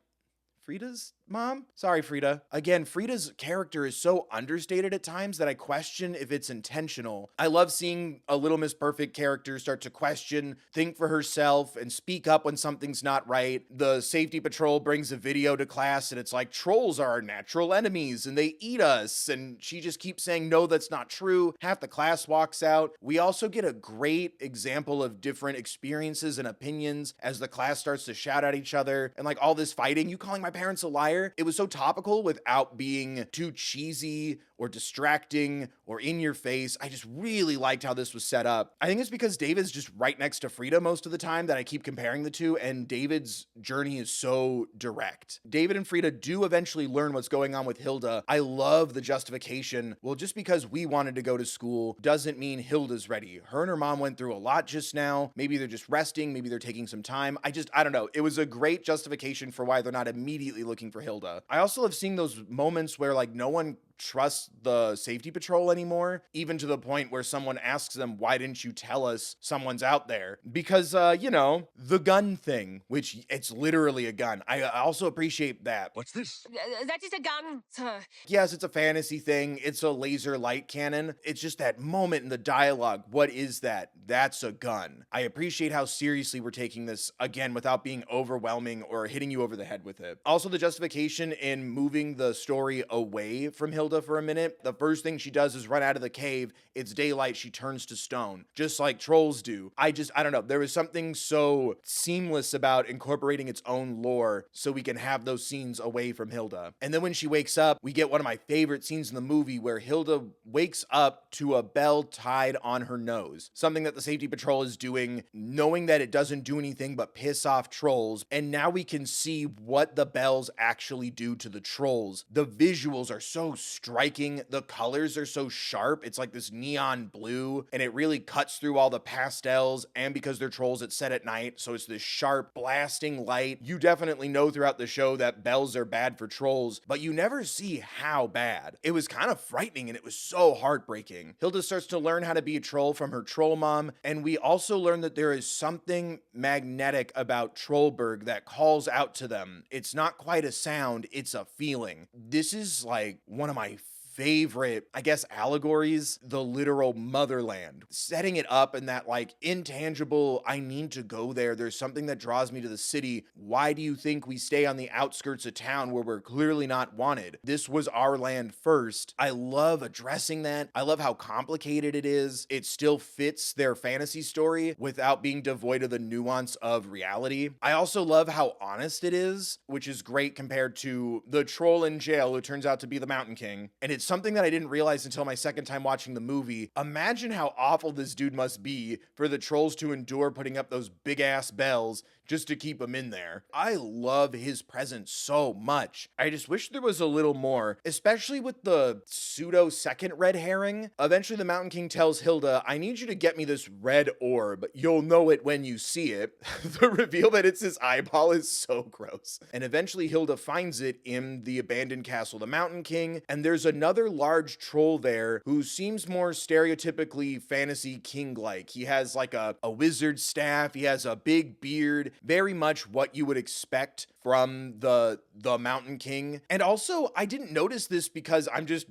Frida's mom? Sorry, Frida. Again, Frida's character is so understated at times that I question if it's intentional. I love seeing a Little Miss Perfect character start to question, think for herself, and speak up when something's not right. The safety patrol brings a video to class and it's like, trolls are our natural enemies and they eat us. And she just keeps saying, no, that's not true. Half the class walks out. We also get a great example of different experiences and opinions as the class starts to shout at each other and like all this fighting. You calling my parents a liar? It was so topical without being too cheesy or distracting or in your face. I just really liked how this was set up. I think it's because David's just right next to Frida most of the time that I keep comparing the two, and David's journey is so direct. David and Frida do eventually learn what's going on with Hilda. I love the justification. Well, just because we wanted to go to school doesn't mean Hilda's ready. Her and her mom went through a lot just now. Maybe they're just resting. Maybe they're taking some time. I don't know. It was a great justification for why they're not immediately looking for Hilda. I also love seeing those moments where like no one trust the safety patrol anymore, even to the point where someone asks them, why didn't you tell us someone's out there? Because, the gun thing, which it's literally a gun. I also appreciate that. What's this? That is a gun, sir. Yes, it's a fantasy thing. It's a laser light cannon. It's just that moment in the dialogue. What is that? That's a gun. I appreciate how seriously we're taking this, again, without being overwhelming or hitting you over the head with it. Also, the justification in moving the story away from Hilda for a minute. The first thing she does is run out of the cave. It's daylight. She turns to stone, just like trolls do. I don't know. There was something so seamless about incorporating its own lore so we can have those scenes away from Hilda. And then when she wakes up, we get one of my favorite scenes in the movie where Hilda wakes up to a bell tied on her nose. Something that the safety patrol is doing, knowing that it doesn't do anything but piss off trolls. And now we can see what the bells actually do to the trolls. The visuals are so striking. The colors are so sharp. It's like this neon blue, and it really cuts through all the pastels. And because they're trolls, it's set at night, so it's this sharp blasting light. You definitely know throughout the show that bells are bad for trolls, but you never see how bad. It was kind of frightening, and it was so heartbreaking. Hilda starts to learn how to be a troll from her troll mom, and we also learn that there is something magnetic about Trollberg that calls out to them. It's not quite a sound, it's a feeling. This is like one of my favorite, I guess, allegories, the literal motherland. Setting it up in that like intangible, I need to go there. There's something that draws me to the city. Why do you think we stay on the outskirts of town where we're clearly not wanted? This was our land first. I love addressing that. I love how complicated it is. It still fits their fantasy story without being devoid of the nuance of reality. I also love how honest it is, which is great compared to the troll in jail who turns out to be the Mountain King. And it's something that I didn't realize until my second time watching the movie. Imagine how awful this dude must be for the trolls to endure putting up those big ass bells just to keep him in there. I love his presence so much. I just wish there was a little more, especially with the pseudo second red herring. Eventually the Mountain King tells Hilda, I need you to get me this red orb. You'll know it when you see it. The reveal that it's his eyeball is so gross. And eventually Hilda finds it in the abandoned castle of the Mountain King, and there's another large troll there who seems more stereotypically fantasy king-like. He has like a wizard staff, he has a big beard, very much what you would expect from the Mountain King. And also, I didn't notice this because I'm just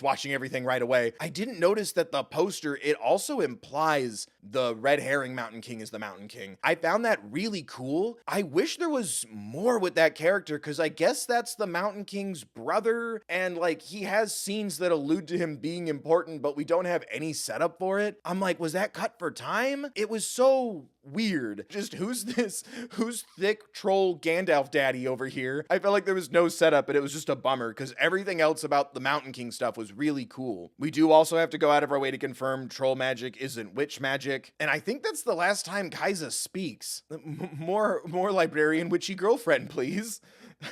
watching everything right away. I didn't notice that the poster, it also implies the red herring Mountain King is the Mountain King. I found that really cool. I wish there was more with that character, because I guess that's the Mountain King's brother, and like he has scenes that allude to him being important, but we don't have any setup for it. I'm like, was that cut for time? It was so weird. Just who's thick troll Gandalf daddy over here? I felt like there was no setup, but it was just a bummer because everything else about the Mountain King stuff was really cool. We do also have to go out of our way to confirm troll magic isn't witch magic, and I think that's the last time Kaisa speaks. More librarian witchy girlfriend, please.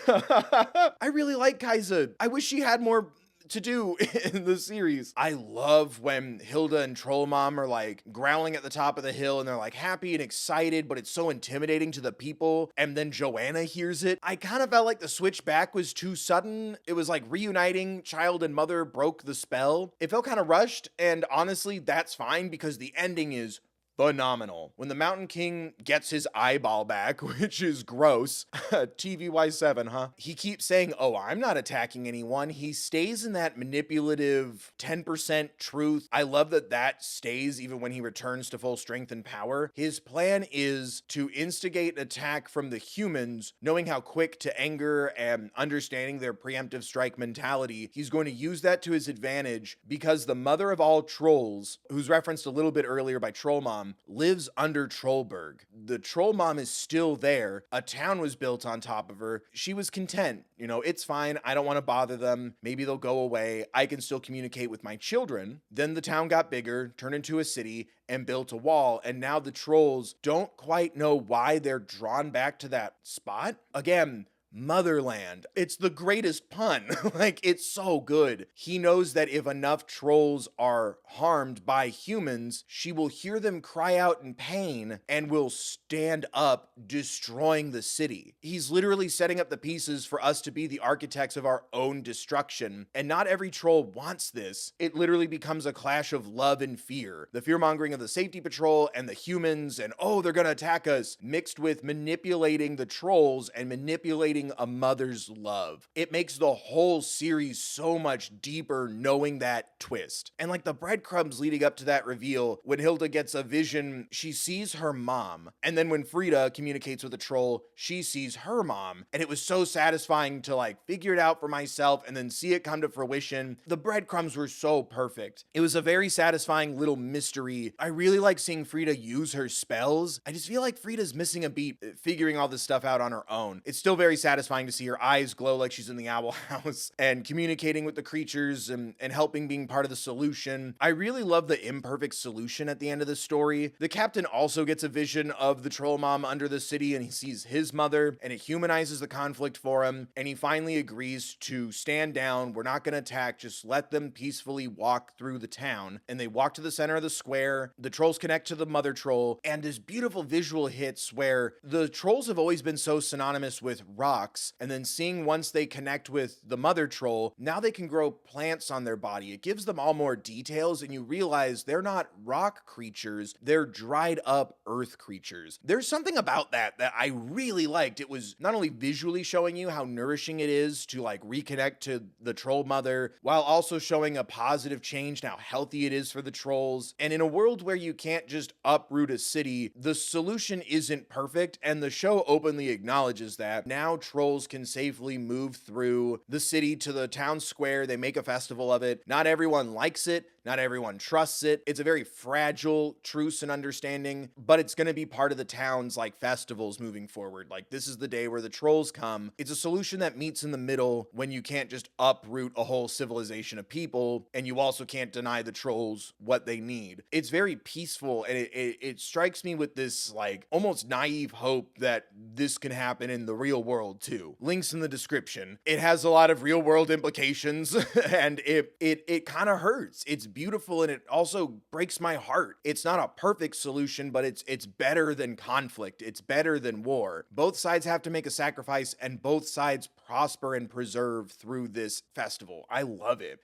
I really like Kaisa. I wish she had more to do in the series. I love when Hilda and Troll Mom are like growling at the top of the hill and they're like happy and excited, but it's so intimidating to the people. And then Joanna hears it. I kind of felt like the switch back was too sudden. It was like reuniting child and mother broke the spell. It felt kind of rushed, and honestly, that's fine because the ending is phenomenal. When the Mountain King gets his eyeball back, which is gross, TVY7, huh? He keeps saying, oh, I'm not attacking anyone. He stays in that manipulative 10% truth. I love that stays even when he returns to full strength and power. His plan is to instigate an attack from the humans, knowing how quick to anger and understanding their preemptive strike mentality. He's going to use that to his advantage because the mother of all trolls, who's referenced a little bit earlier by Troll Mom, lives under Trollberg. The Troll Mom is still there. A town was built on top of her. She was content. It's fine. I don't want to bother them. Maybe they'll go away. I can still communicate with my children. Then the town got bigger, turned into a city, and built a wall. And now the trolls don't quite know why they're drawn back to that spot. Again, motherland. It's the greatest pun. Like, it's so good. He knows that if enough trolls are harmed by humans, she will hear them cry out in pain and will stand up, destroying the city. He's literally setting up the pieces for us to be the architects of our own destruction. And not every troll wants this. It literally becomes a clash of love and fear. The fear-mongering of the safety patrol and the humans, and oh, they're gonna attack us, mixed with manipulating the trolls and manipulating a mother's love. It makes the whole series so much deeper knowing that twist. And like the breadcrumbs leading up to that reveal, when Hilda gets a vision, she sees her mom. And then when Frida communicates with the troll, she sees her mom. And it was so satisfying to like figure it out for myself and then see it come to fruition. The breadcrumbs were so perfect. It was a very satisfying little mystery. I really like seeing Frida use her spells. I just feel like Frida's missing a beat figuring all this stuff out on her own. It's still very satisfying to see her eyes glow like she's in the owl house and communicating with the creatures and helping being part of the solution. I really love the imperfect solution at the end of the story. The captain also gets a vision of the troll mom under the city and he sees his mother and it humanizes the conflict for him, and he finally agrees to stand down. We're not going to attack, just let them peacefully walk through the town. And they walk to the center of the square. The trolls connect to the mother troll, and this beautiful visual hits where the trolls have always been so synonymous with rocks, and then seeing once they connect with the mother troll, now they can grow plants on their body. It gives them all more details, and you realize they're not rock creatures, they're dried up earth creatures. There's something about that I really liked. It was not only visually showing you how nourishing it is to like reconnect to the troll mother, while also showing a positive change and how healthy it is for the trolls. And in a world where you can't just uproot a city, the solution isn't perfect, and the show openly acknowledges that. Now trolls can safely move through the city to the town square. They make a festival of it. Not everyone likes it. Not everyone trusts it. It's a very fragile truce and understanding, but it's going to be part of the town's like festivals moving forward. Like, this is the day where the trolls come. It's a solution that meets in the middle when you can't just uproot a whole civilization of people, and you also can't deny the trolls what they need. It's very peaceful, and it strikes me with this like almost naive hope that this can happen in the real world too. Links in the description. It has a lot of real world implications and it kind of hurts. It's beautiful and it also breaks my heart. It's not a perfect solution, but it's better than conflict. It's better than war. Both sides have to make a sacrifice and both sides prosper and preserve through this festival. I love it.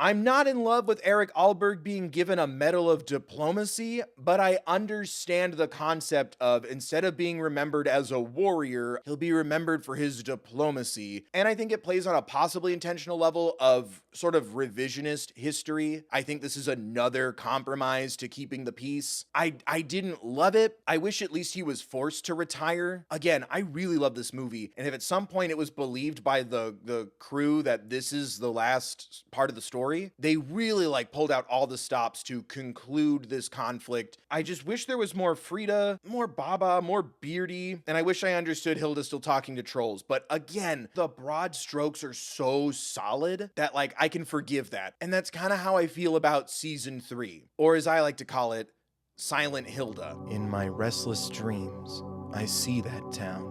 I'm not in love with Eric Alberg being given a Medal of Diplomacy, but I understand the concept of instead of being remembered as a warrior, he'll be remembered for his diplomacy. And I think it plays on a possibly intentional level of sort of revisionist history. I think this is another compromise to keeping the peace. I didn't love it. I wish at least he was forced to retire. Again, I really love this movie. And if at some point it was believed by the crew that this is the last part of the story, they really like pulled out all the stops to conclude this conflict. I just wish there was more Frida, more Baba, more Beardy, and I wish I understood Hilda still talking to trolls. But again, the broad strokes are so solid that like I can forgive that. And that's kind of how I feel about season 3, or as I like to call it, Silent Hilda. In my restless dreams, I see that town,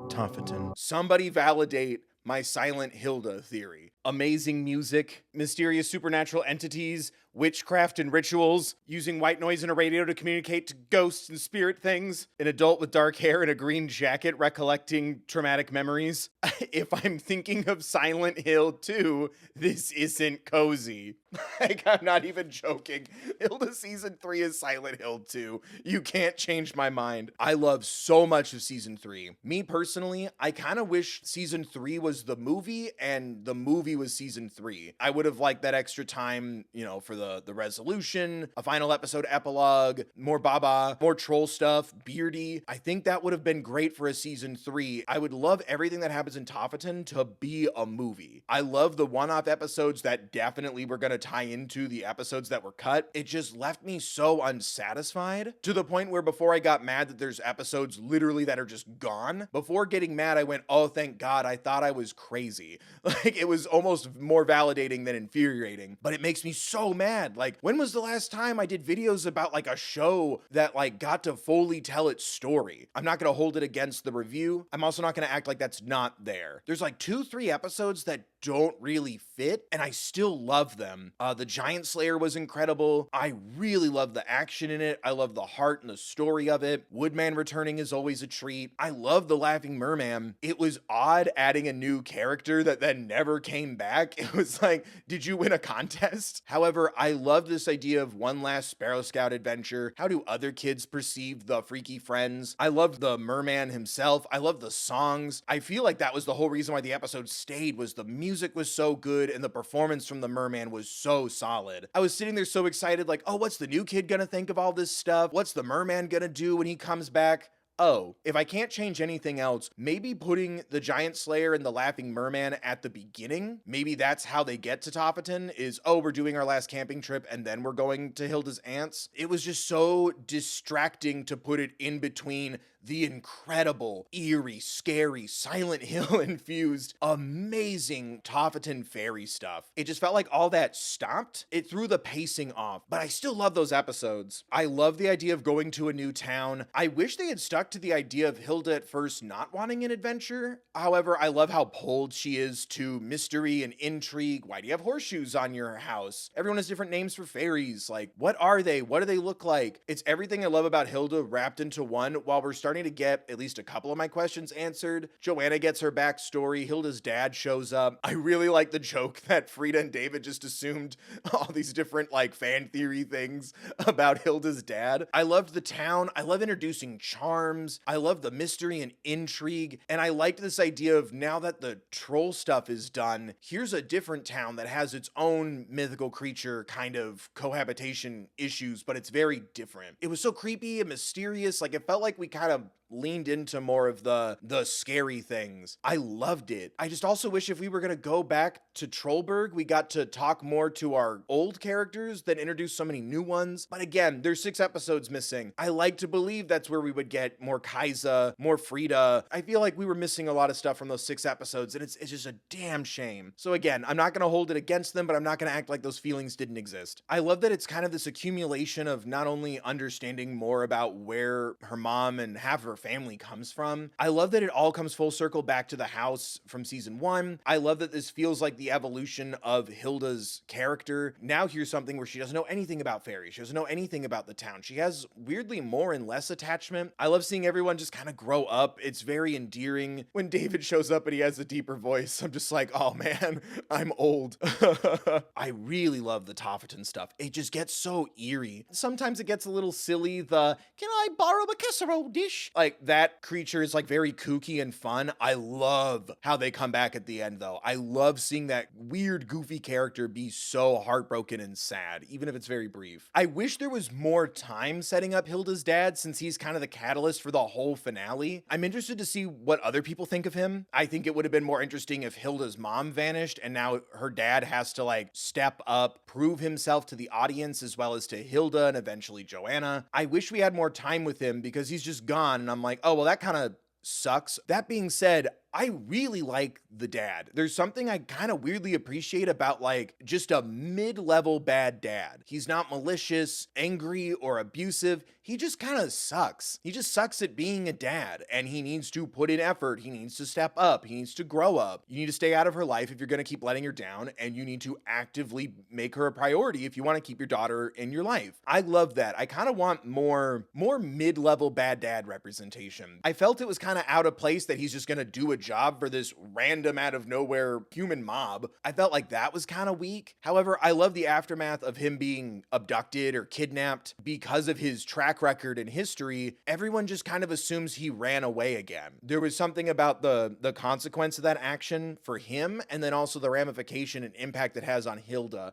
Toffaton. Somebody validate my Silent Hilda theory. Amazing music, mysterious supernatural entities, witchcraft and rituals, using white noise and a radio to communicate to ghosts and spirit things, an adult with dark hair and a green jacket recollecting traumatic memories. If I'm thinking of Silent Hill 2, this isn't cozy. Like, I'm not even joking. Hilda season 3 is Silent Hill 2. You can't change my mind. I love so much of season 3. Me personally, I kind of wish season 3 was the movie and the movie was season 3. I would have liked that extra time, you know, for the resolution, a final episode epilogue, more Baba, more troll stuff, Beardy. I think that would have been great for a season 3. I would love everything that happens in Toffaton to be a movie. I love the one-off episodes that definitely were going to tie into the episodes that were cut. It just left me so unsatisfied to the point where before I got mad that there's episodes literally that are just gone, before getting mad, I went, oh, thank God, I thought I was crazy. Like, it was almost more validating than infuriating, but it makes me so mad. Like, when was the last time I did videos about like a show that like got to fully tell its story? I'm not going to hold it against the review. I'm also not going to act like that's not there. There's like 2-3 episodes that don't really fit, and I still love them. The Giant Slayer was incredible. I really love the action in it. I love the heart and the story of it. Woodman returning is always a treat. I love the Laughing Merman. It was odd adding a new character that then never came back. It was like, did you win a contest? However, I love this idea of one last Sparrow Scout adventure. How do other kids perceive the freaky friends? I loved the merman himself. I love the songs. I feel like that was the whole reason why the episode stayed, was the music was so good and the performance from the merman was so solid. I was sitting there so excited, like, oh, what's the new kid gonna think of all this stuff? What's the merman gonna do when he comes back? Oh, if I can't change anything else, maybe putting the Giant Slayer and the Laughing Merman at the beginning, maybe that's how they get to Toffaton, is, oh, we're doing our last camping trip and then we're going to Hilda's aunt's. It was just so distracting to put it in between the incredible, eerie, scary, Silent Hill infused, amazing Toffaton fairy stuff. It just felt like all that stopped. It threw the pacing off, but I still love those episodes. I love the idea of going to a new town. I wish they had stuck to the idea of Hilda at first not wanting an adventure. However, I love how pulled she is to mystery and intrigue. Why do you have horseshoes on your house? Everyone has different names for fairies. Like, what are they? What do they look like? It's everything I love about Hilda wrapped into one, while we're starting to get at least a couple of my questions answered. Joanna gets her backstory. Hilda's dad shows up. I really like the joke that Frida and David just assumed all these different like fan theory things about Hilda's dad. I loved the town. I love introducing charms. I love the mystery and intrigue. And I liked this idea of, now that the troll stuff is done, here's a different town that has its own mythical creature kind of cohabitation issues, but it's very different. It was so creepy and mysterious. Like, it felt like we kind of leaned into more of the scary things. I loved it. I just also wish if we were gonna go back to Trollberg, we got to talk more to our old characters than introduce so many new ones. But again, there's 6 episodes missing. I like to believe that's where we would get more Kaisa, more Frida. I feel like we were missing a lot of stuff from those 6 episodes, and it's just a damn shame. So again, I'm not gonna hold it against them, but I'm not gonna act like those feelings didn't exist. I love that it's kind of this accumulation of not only understanding more about where her mom and half of her family comes from. I love that it all comes full circle back to the house from season 1. I love that this feels like the evolution of Hilda's character. Now here's something where she doesn't know anything about fairies. She doesn't know anything about the town. She has weirdly more and less attachment. I love seeing everyone just kind of grow up. It's very endearing. When David shows up and he has a deeper voice, I'm just like, oh man, I'm old. I really love the Tofferton stuff. It just gets so eerie. Sometimes it gets a little silly. Can I borrow a casserole dish? Like, that creature is like very kooky and fun. I love how they come back at the end though. I love seeing that weird, goofy character be so heartbroken and sad, even if it's very brief. I wish there was more time setting up Hilda's dad, since he's kind of the catalyst for the whole finale. I'm interested to see what other people think of him. I think it would have been more interesting if Hilda's mom vanished and now her dad has to like step up, prove himself to the audience as well as to Hilda and eventually Joanna. I wish we had more time with him because he's just gone, and I'm like, oh, well, that kind of sucks. That being said, I really like the dad. There's something I kind of weirdly appreciate about like just a mid-level bad dad. He's not malicious, angry, or abusive. He just kind of sucks. He just sucks at being a dad, and he needs to put in effort. He needs to step up. He needs to grow up. You need to stay out of her life if you're going to keep letting her down, and you need to actively make her a priority if you want to keep your daughter in your life. I love that. I kind of want more mid-level bad dad representation. I felt it was kind of out of place that he's just going to do a job for this random out of nowhere human mob. I felt like that was kind of weak. However, I love the aftermath of him being abducted or kidnapped. Because of his track record and history, everyone just kind of assumes he ran away again. There was something about the consequence of that action for him, and then also the ramification and impact it has on Hilda.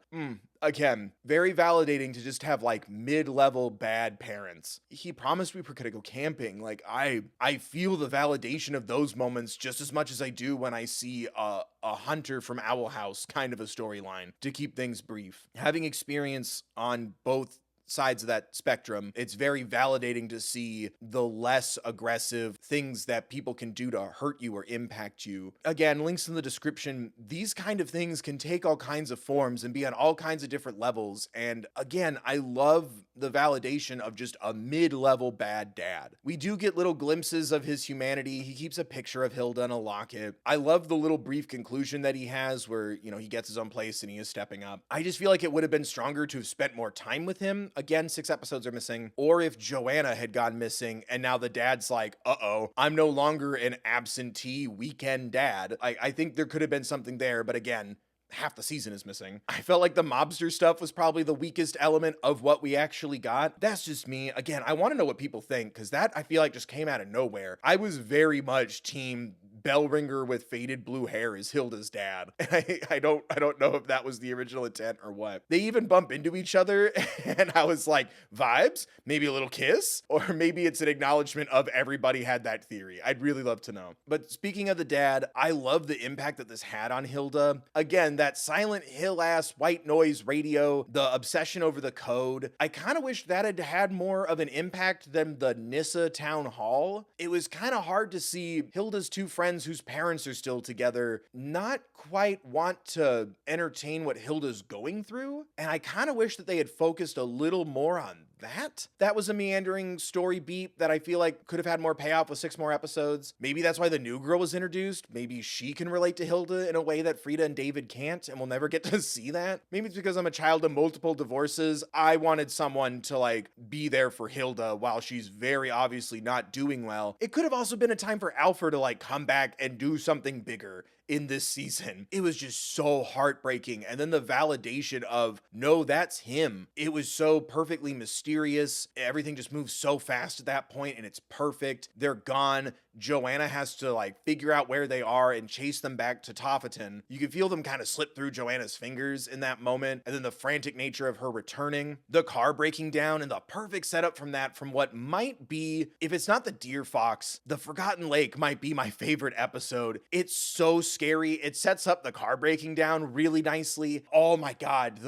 Again, very validating to just have like mid-level bad parents. He promised we were gonna go camping. Like, I feel the validation of those moments just as much as I do when I see a Hunter from Owl House kind of a storyline, to keep things brief. Having experience on both sides of that spectrum, it's very validating to see the less aggressive things that people can do to hurt you or impact you. Again, links in the description. These kind of things can take all kinds of forms and be on all kinds of different levels. And again, I love the validation of just a mid-level bad dad. We do get little glimpses of his humanity. He keeps a picture of Hilda in a locket. I love the little brief conclusion that he has where, you know, he gets his own place and he is stepping up. I just feel like it would have been stronger to have spent more time with him. Again, 6 episodes are missing. Or if Joanna had gone missing and now the dad's like, uh-oh, I'm no longer an absentee weekend dad. I think there could have been something there, but again, half the season is missing. I felt like the mobster stuff was probably the weakest element of what we actually got. That's just me. Again, I want to know what people think, because that I feel like just came out of nowhere. I was very much team bell ringer with faded blue hair is Hilda's dad. And I don't know if that was the original intent or what. They even bump into each other and I was like, vibes? Maybe a little kiss? Or maybe it's an acknowledgement of everybody had that theory. I'd really love to know. But speaking of the dad, I love the impact that this had on Hilda. Again, that Silent Hill ass white noise radio, the obsession over the code. I kind of wish that had had more of an impact than the Nissa town hall. It was kind of hard to see Hilda's two friends whose parents are still together not quite want to entertain what Hilda's going through. And I kind of wish that they had focused a little more on that. That was a meandering story beat that I feel like could have had more payoff with 6 more episodes. Maybe that's why the new girl was introduced. Maybe she can relate to Hilda in a way that Frida and David can't, and we'll never get to see that. Maybe it's because I'm a child of multiple divorces. I wanted someone to like be there for Hilda while she's very obviously not doing well. It could have also been a time for Alfred to like come back and do something bigger in this season. It was just so heartbreaking. And then the validation of, no, that's him. It was so perfectly mysterious mysterious. Everything just moves so fast at that point, and it's perfect. They're gone. Joanna has to like figure out where they are and chase them back to Teterin. You can feel them kind of slip through Joanna's fingers in that moment, and then the frantic nature of her returning, the car breaking down, and the perfect setup from that, from what might be, if it's not the Deer Fox, the Forgotten Lake might be my favorite episode. It's so scary. It sets up the car breaking down really nicely. Oh my god,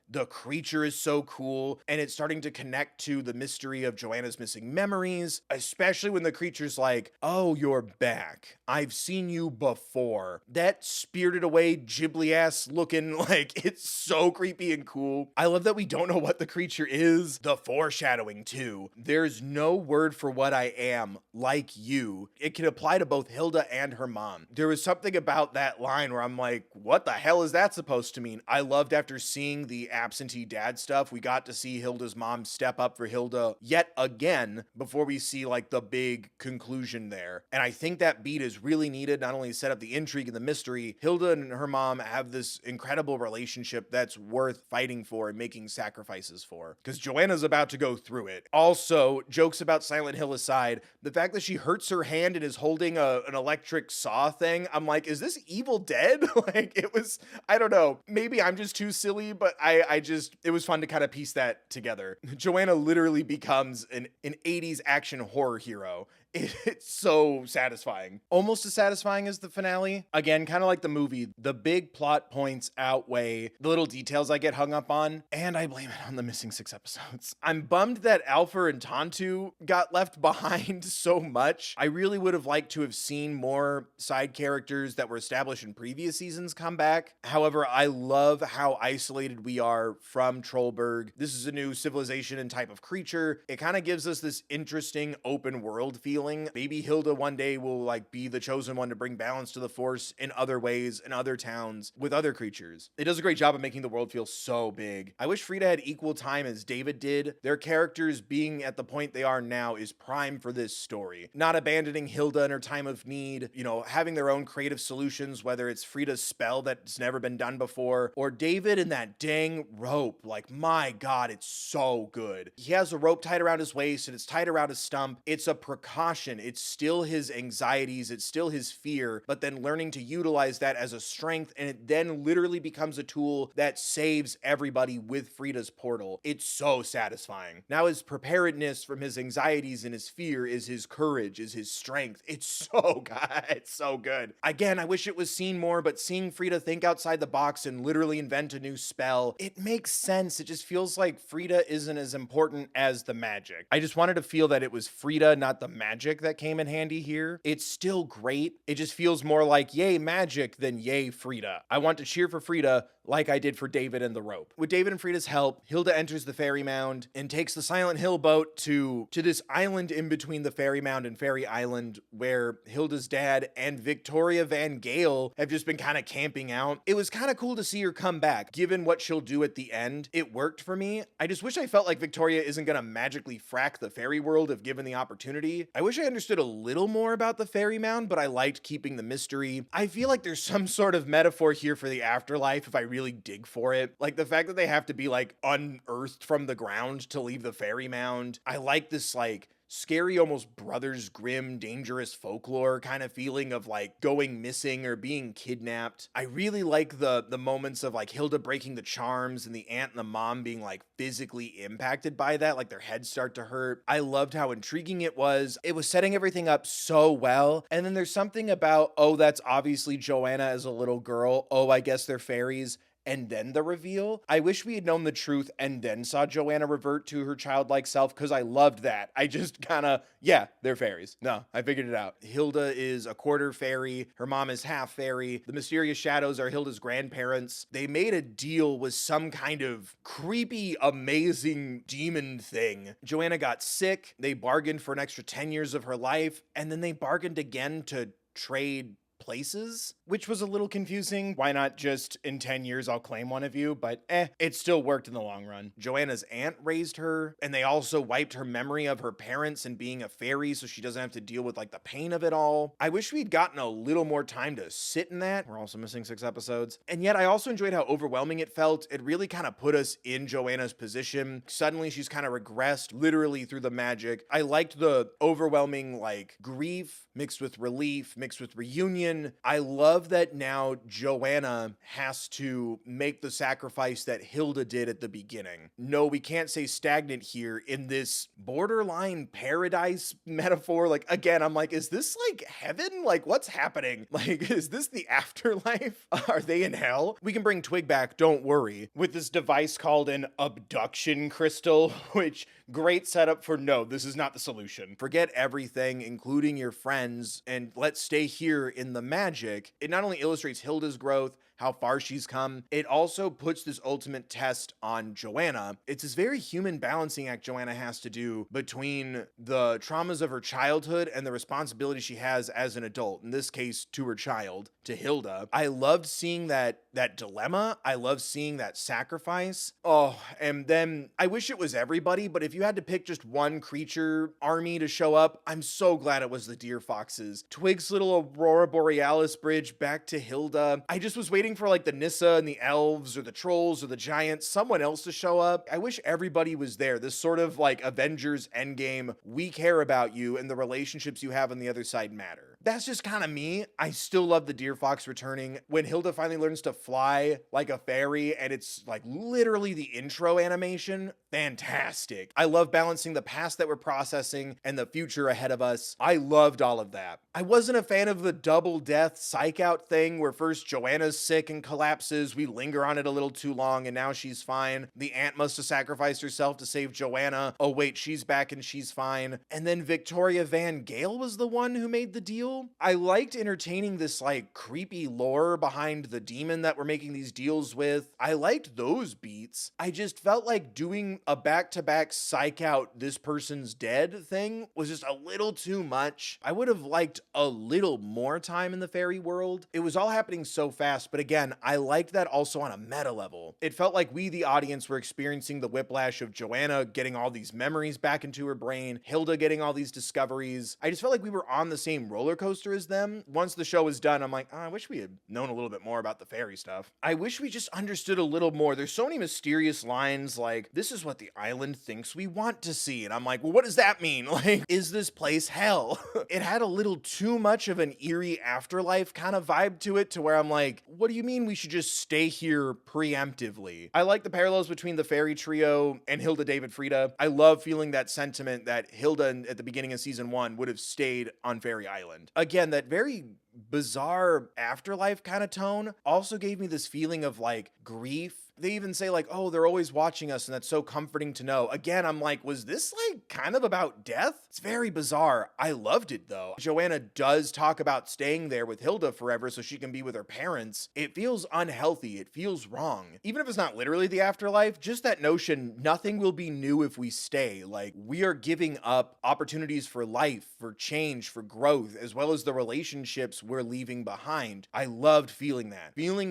the creature is so cool, and it's starting to connect to the mystery of Joanna's missing memories, especially when the creature's like, oh, you're back. I've seen you before. That spirited away, Ghibli-ass looking, like, it's so creepy and cool. I love that we don't know what the creature is. The foreshadowing, too. There's no word for what I am, like you. It can apply to both Hilda and her mom. There was something about that line where I'm like, what the hell is that supposed to mean? I loved after seeing the absentee dad stuff, we got to see Hilda's mom step up for Hilda yet again before we see like the big conclusion there. And I think that beat is really needed, not only to set up the intrigue and the mystery. Hilda and her mom have this incredible relationship that's worth fighting for and making sacrifices for, because Joanna's about to go through it. Also, jokes about Silent Hill aside, the fact that she hurts her hand and is holding an electric saw thing, I'm like, is this Evil Dead? Like, it was, I don't know, maybe I'm just too silly, but it was fun to kind of piece that together. Joanna literally becomes an 80s action horror hero. It's so satisfying. Almost as satisfying as the finale. Again, kind of like the movie, the big plot points outweigh the little details I get hung up on, and I blame it on the missing 6 episodes. I'm bummed that Alpha and Tontu got left behind so much. I really would have liked to have seen more side characters that were established in previous seasons come back. However, I love how isolated we are from Trollberg. This is a new civilization and type of creature. It kind of gives us this interesting open world feeling. Maybe Hilda one day will like be the chosen one to bring balance to the Force in other ways, in other towns, with other creatures. It does a great job of making the world feel so big. I wish Frida had equal time as David did. Their characters being at the point they are now is prime for this story. Not abandoning Hilda in her time of need, having their own creative solutions, whether it's Frida's spell that's never been done before, or David and that dang rope. Like, my God, it's so good. He has a rope tied around his waist and it's tied around his stump. It's a precaution. It's still his anxieties, it's still his fear, but then learning to utilize that as a strength, and it then literally becomes a tool that saves everybody with Frida's portal. It's so satisfying. Now his preparedness from his anxieties and his fear is his courage, is his strength. It's so good. It's so good. Again, I wish it was seen more, but seeing Frida think outside the box and literally invent a new spell, it makes sense. It just feels like Frida isn't as important as the magic. I just wanted to feel that it was Frida, not the magic, that came in handy here. It's still great. It just feels more like yay magic than yay Frida. I want to cheer for Frida like I did for David and the rope. With David and Frida's help, Hilda enters the fairy mound and takes the Silent Hill boat to this island in between the fairy mound and Fairy Island, where Hilda's dad and Victoria Van Gale have just been kind of camping out. It was kind of cool to see her come back. Given what she'll do at the end, it worked for me. I just wish I felt like Victoria isn't gonna magically frack the fairy world if given the opportunity. I wish I understood a little more about the fairy mound, but I liked keeping the mystery. I feel like there's some sort of metaphor here for the afterlife if I really dig for it. Like the fact that they have to be like unearthed from the ground to leave the fairy mound. I like this like scary, almost Brothers Grimm, dangerous folklore kind of feeling of like going missing or being kidnapped. I really like the moments of like Hilda breaking the charms and the aunt and the mom being like physically impacted by that, like their heads start to hurt. I loved how intriguing it was. It was setting everything up so well. And then there's something about, oh, that's obviously Joanna as a little girl. Oh, I guess they're fairies. And then the reveal. I wish we had known the truth and then saw Joanna revert to her childlike self, because I loved that. I just kind of, yeah, they're fairies. No, I figured it out. Hilda is a quarter fairy. Her mom is half fairy. The mysterious shadows are Hilda's grandparents. They made a deal with some kind of creepy, amazing demon thing. Joanna got sick. They bargained for an extra 10 years of her life. And then they bargained again to trade places, which was a little confusing. Why not just in 10 years I'll claim one of you? But it still worked in the long run. Joanna's aunt raised her, and they also wiped her memory of her parents and being a fairy so she doesn't have to deal with like the pain of it all. I wish we'd gotten a little more time to sit in that. We're also missing 6 episodes. And yet I also enjoyed how overwhelming it felt. It really kind of put us in Joanna's position. Suddenly she's kind of regressed literally through the magic. I liked the overwhelming like grief mixed with relief, mixed with reunion. I love that now Joanna has to make the sacrifice that Hilda did at the beginning. No, we can't say stagnant here in this borderline paradise metaphor. Like, again, I'm like, is this like heaven? Like, what's happening? Like, is this the afterlife? Are they in hell? We can bring Twig back, don't worry, with this device called an abduction crystal, which great setup for no, this is not the solution. Forget everything, including your friends, and let's stay here in the magic. It not only illustrates Hilda's growth, how far she's come, it also puts this ultimate test on Joanna. It's this very human balancing act Joanna has to do between the traumas of her childhood and the responsibility she has as an adult, in this case to her child, to Hilda. I loved seeing that dilemma. I love seeing that sacrifice. Oh, and then I wish it was everybody, but if you had to pick just one creature army to show up, I'm so glad it was the Deer Foxes. Twig's little Aurora Borealis bridge back to Hilda. I just was waiting for like the Nissa and the elves or the trolls or the giants, someone else to show up. I wish everybody was there. This sort of like Avengers Endgame, we care about you and the relationships you have on the other side matter. That's just kind of me. I still love the Deer Fox returning. When Hilda finally learns to fly like a fairy and it's like literally the intro animation, fantastic. I love balancing the past that we're processing and the future ahead of us. I loved all of that. I wasn't a fan of the double death psych out thing where first Joanna's sick and collapses, we linger on it a little too long and now she's fine. The aunt must have sacrificed herself to save Joanna. Oh wait, she's back and she's fine. And then Victoria Van Gale was the one who made the deal. I liked entertaining this like creepy lore behind the demon that we're making these deals with. I liked those beats. I just felt like doing a back-to-back psych out this person's dead thing was just a little too much. I would have liked a little more time in the fairy world. It was all happening so fast, but again, I liked that also on a meta level. It felt like we, the audience, were experiencing the whiplash of Joanna getting all these memories back into her brain, Hilda getting all these discoveries. I just felt like we were on the same roller coaster as them. Once the show was done, I'm like, oh, I wish we had known a little bit more about the fairy stuff. I wish we just understood a little more. There's so many mysterious lines like, this is what the island thinks we want to see. And I'm like, well, what does that mean? Like, is this place hell? It had a little too much of an eerie afterlife kind of vibe to it, to where I'm like, what do you mean we should just stay here preemptively? I like the parallels between the fairy trio and Hilda David Frida. I love feeling that sentiment that Hilda at the beginning of season 1 would have stayed on Fairy Island. Again, that very bizarre afterlife kind of tone also gave me this feeling of like grief. They even say like, oh, they're always watching us and that's so comforting to know. Again, I'm like, was this like kind of about death? It's very bizarre. I loved it though. Joanna does talk about staying there with Hilda forever so she can be with her parents. It feels unhealthy. It feels wrong. Even if it's not literally the afterlife, just that notion, nothing will be new if we stay. Like, we are giving up opportunities for life, for change, for growth, as well as the relationships we're leaving behind. I loved feeling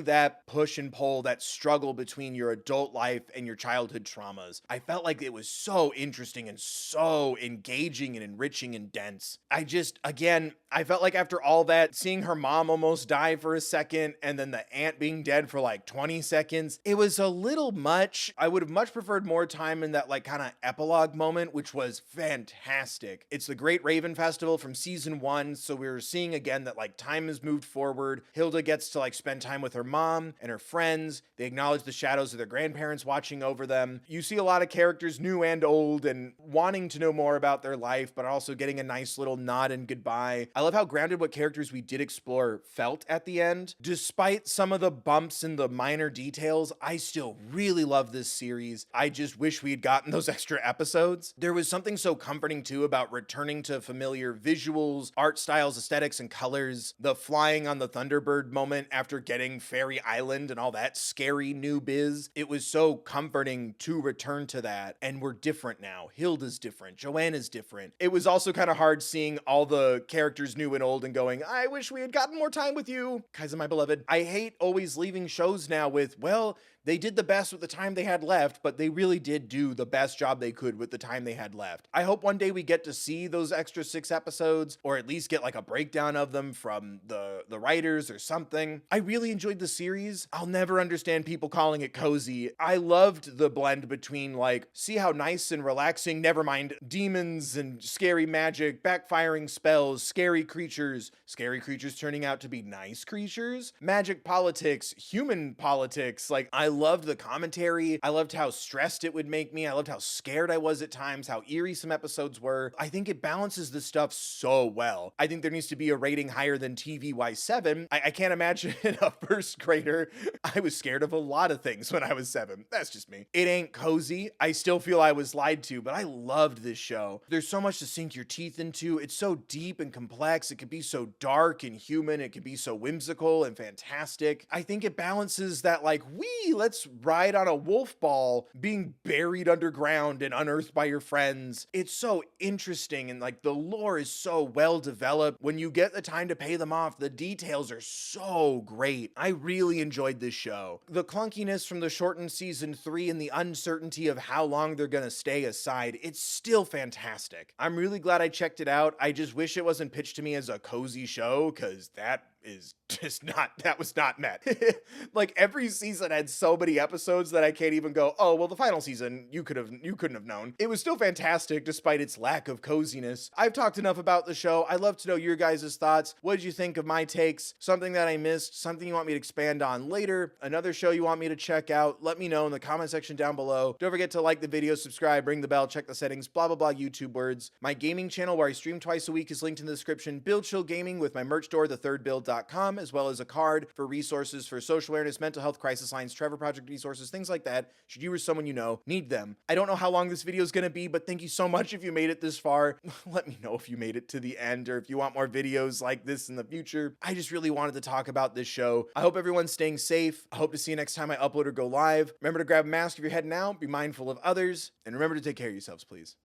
that push and pull, that struggle between your adult life and your childhood traumas. I felt like it was so interesting and so engaging and enriching and dense. I felt like after all that, seeing her mom almost die for a second and then the aunt being dead for like 20 seconds, it was a little much. I would have much preferred more time in that like kind of epilogue moment, which was fantastic. It's the Great Raven Festival from season 1, so we were seeing again that like time has moved forward. Hilda gets to like spend time with her mom and her friends. They acknowledge the shadows of their grandparents watching over them. You see a lot of characters, new and old, and wanting to know more about their life, but also getting a nice little nod and goodbye. I love how grounded what characters we did explore felt at the end. Despite some of the bumps and the minor details, I still really love this series. I just wish we had gotten those extra episodes. There was something so comforting too about returning to familiar visuals, art styles, aesthetics, and colors. The flying on the Thunderbird moment after getting Fairy Island and all that scary new is, it was so comforting to return to that. And we're different now. Hilda's different. Joanna's different. It was also kind of hard seeing all the characters new and old and going, I wish we had gotten more time with you, Kaiser, my beloved. I hate always leaving shows now with, well, they did the best with the time they had left, but they really did do the best job they could with the time they had left. I hope one day we get to see those extra 6 episodes, or at least get like a breakdown of them from the writers or something. I really enjoyed the series. I'll never understand people calling it cozy. I loved the blend between like, see how nice and relaxing, never mind demons and scary magic, backfiring spells, scary creatures turning out to be nice creatures, magic politics, human politics. Like, I loved the commentary. I loved how stressed it would make me. I loved how scared I was at times, how eerie some episodes were. I think it balances the stuff so well. I think there needs to be a rating higher than TVY7. I can't imagine a first grader. I was scared of a lot of things when I was 7. That's just me. It ain't cozy. I still feel I was lied to, but I loved this show. There's so much to sink your teeth into. It's so deep and complex. It could be so dark and human. It could be so whimsical and fantastic. I think it balances that like, let's ride on a wolf ball being buried underground and unearthed by your friends. It's so interesting, and like the lore is so well developed. When you get the time to pay them off, the details are so great. I really enjoyed this show. The clunkiness from the shortened season 3 and the uncertainty of how long they're gonna stay aside, it's still fantastic. I'm really glad I checked it out. I just wish it wasn't pitched to me as a cozy show, because that was not met. Like, every season had so many episodes that I can't even go, oh, well, the final season, you couldn't have known. It was still fantastic despite its lack of coziness. I've talked enough about the show. I'd love to know your guys' thoughts. What did you think of my takes? Something that I missed? Something you want me to expand on later? Another show you want me to check out? Let me know in the comment section down below. Don't forget to like the video, subscribe, ring the bell, check the settings, blah, blah, blah, YouTube words. My gaming channel where I stream twice a week is linked in the description. Build Chill Gaming with my merch store, thethirdbill.com, as well as a card for resources for social awareness, mental health, crisis lines, Trevor Project resources, things like that, should you or someone you know need them. I don't know how long this video is going to be, but thank you so much if you made it this far. Let me know if you made it to the end, or if you want more videos like this in the future. I just really wanted to talk about this show. I hope everyone's staying safe. I hope to see you next time I upload or go live. Remember to grab a mask if you're heading out, be mindful of others, and remember to take care of yourselves, please.